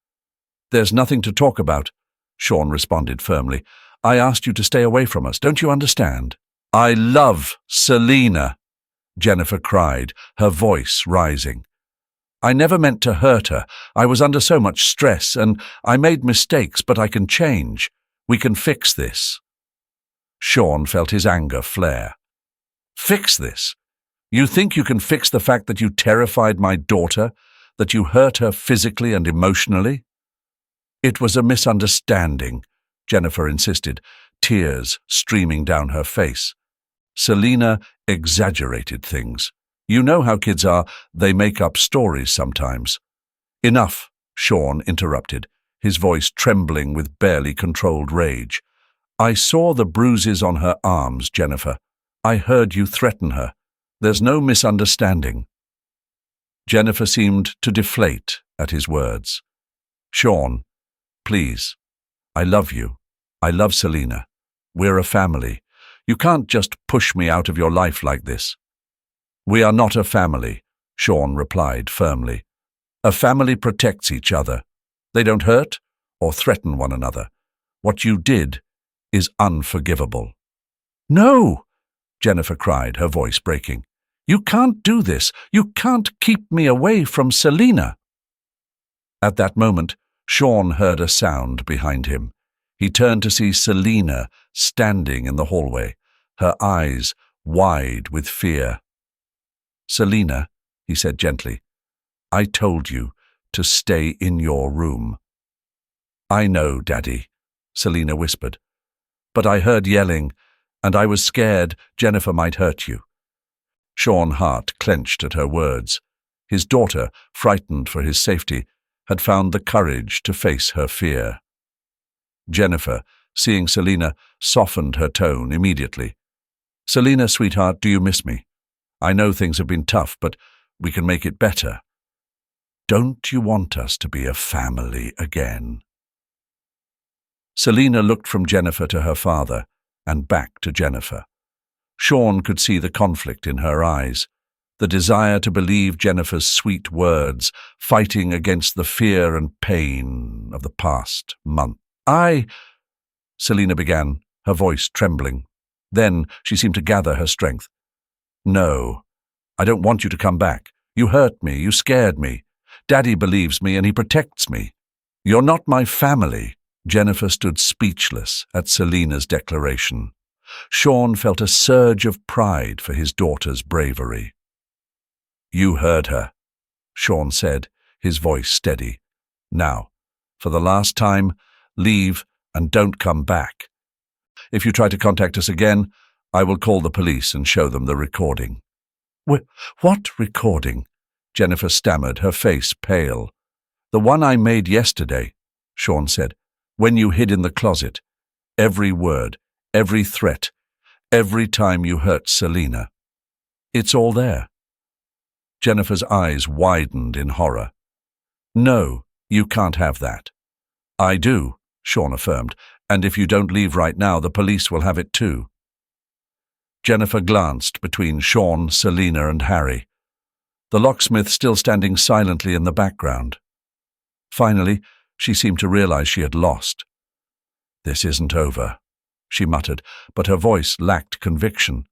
"There's nothing to talk about," Shawn responded firmly. "I asked you to stay away from us, don't you understand?" "I love Selina," Jennifer cried, her voice rising. "I never meant to hurt her. I was under so much stress, and I made mistakes, but I can change. We can fix this." Shawn felt his anger flare. "Fix this? You think you can fix the fact that you terrified my daughter, that you hurt her physically and emotionally?" "It was a misunderstanding," Jennifer insisted, tears streaming down her face. Selina exaggerated things. You know how kids are, they make up stories sometimes. "Enough," Shawn interrupted, his voice trembling with barely controlled rage. "I saw the bruises on her arms, Jennifer. I heard you threaten her. There's no misunderstanding." Jennifer seemed to deflate at his words. "Shawn, please. I love you. I love Selina. We're a family. You can't just push me out of your life like this." "We are not a family," Shawn replied firmly. "A family protects each other. They don't hurt or threaten one another. What you did is unforgivable." "No!" Jennifer cried, her voice breaking. "You can't do this. You can't keep me away from Selina." At that moment, Shawn heard a sound behind him. He turned to see Selina standing in the hallway, her eyes wide with fear. "Selina," he said gently, "I told you to stay in your room." "I know, Daddy," Selina whispered, "but I heard yelling, and I was scared Jennifer might hurt you." Shawn's heart clenched at her words. His daughter, frightened for his safety, had found the courage to face her fear. Jennifer, seeing Selina, softened her tone immediately. "Selina, sweetheart, do you miss me? I know things have been tough, but we can make it better. Don't you want us to be a family again?" Selina looked from Jennifer to her father and back to Jennifer. Shawn could see the conflict in her eyes, the desire to believe Jennifer's sweet words, fighting against the fear and pain of the past month. Selina began, her voice trembling. Then she seemed to gather her strength. "No, I don't want you to come back. You hurt me, you scared me. Daddy believes me and he protects me. You're not my family." Jennifer stood speechless at Selina's declaration. Shawn felt a surge of pride for his daughter's bravery. "You heard her," Shawn said, his voice steady. "Now, for the last time, leave and don't come back. If you try to contact us again, I will call the police and show them the recording." "What recording?" Jennifer stammered, her face pale. "The one I made yesterday," Shawn said, "when you hid in the closet. Every word, every threat, every time you hurt Selina. It's all there." Jennifer's eyes widened in horror. "No, you can't have that." "I do," Shawn affirmed, "and if you don't leave right now, the police will have it too." Jennifer glanced between Shawn, Selina, and Harry, the locksmith still standing silently in the background. Finally, she seemed to realize she had lost. "This isn't over," she muttered, but her voice lacked conviction.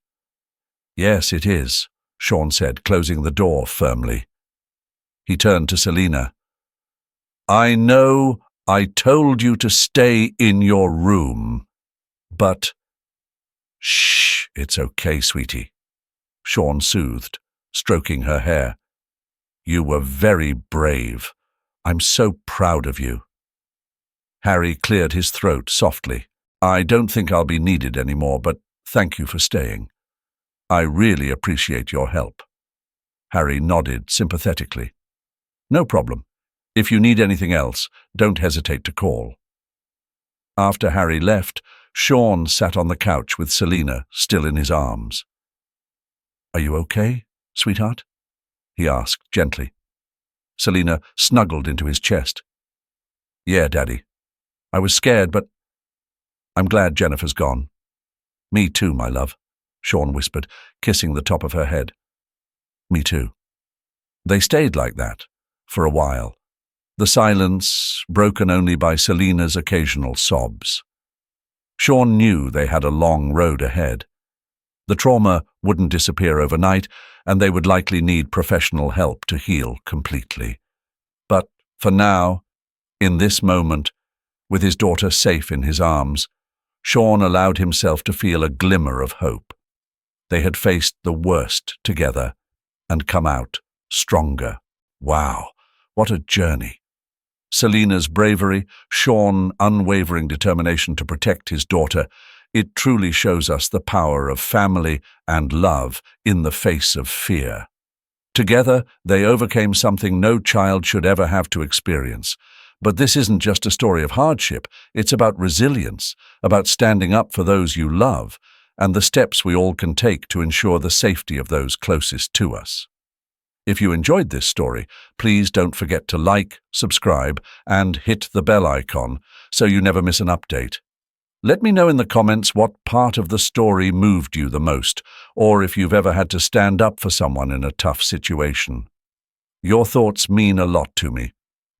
"Yes, it is," Shawn said, closing the door firmly. He turned to Selina. "I know I told you to stay in your room, but—" "Shh, it's okay, sweetie," Shawn soothed, stroking her hair. "You were very brave. I'm so proud of you." Harry cleared his throat softly. "I don't think I'll be needed anymore, but thank you for staying. I really appreciate your help." Harry nodded sympathetically. "No problem. If you need anything else, don't hesitate to call." After Harry left, Shawn sat on the couch with Selina still in his arms. "Are you okay, sweetheart?" he asked gently. Selina snuggled into his chest. "Yeah, Daddy. I was scared, but I'm glad Jennifer's gone." "Me too, my love," Shawn whispered, kissing the top of her head. "Me too." They stayed like that for a while, the silence broken only by Selina's occasional sobs. Shawn knew they had a long road ahead. The trauma wouldn't disappear overnight, and they would likely need professional help to heal completely. But for now, in this moment, with his daughter safe in his arms, Shawn allowed himself to feel a glimmer of hope. They had faced the worst together and come out stronger. Wow, what a journey! Selina's bravery, Shawn's unwavering determination to protect his daughter, it truly shows us the power of family and love in the face of fear. Together, they overcame something no child should ever have to experience. But this isn't just a story of hardship, it's about resilience, about standing up for those you love, and the steps we all can take to ensure the safety of those closest to us. If you enjoyed this story, please don't forget to like, subscribe, and hit the bell icon so you never miss an update. Let me know in the comments what part of the story moved you the most, or if you've ever had to stand up for someone in a tough situation. Your thoughts mean a lot to me,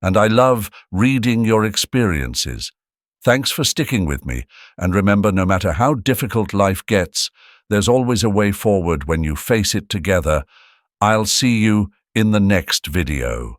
and I love reading your experiences. Thanks for sticking with me, and remember, no matter how difficult life gets, there's always a way forward when you face it together. I'll see you in the next video.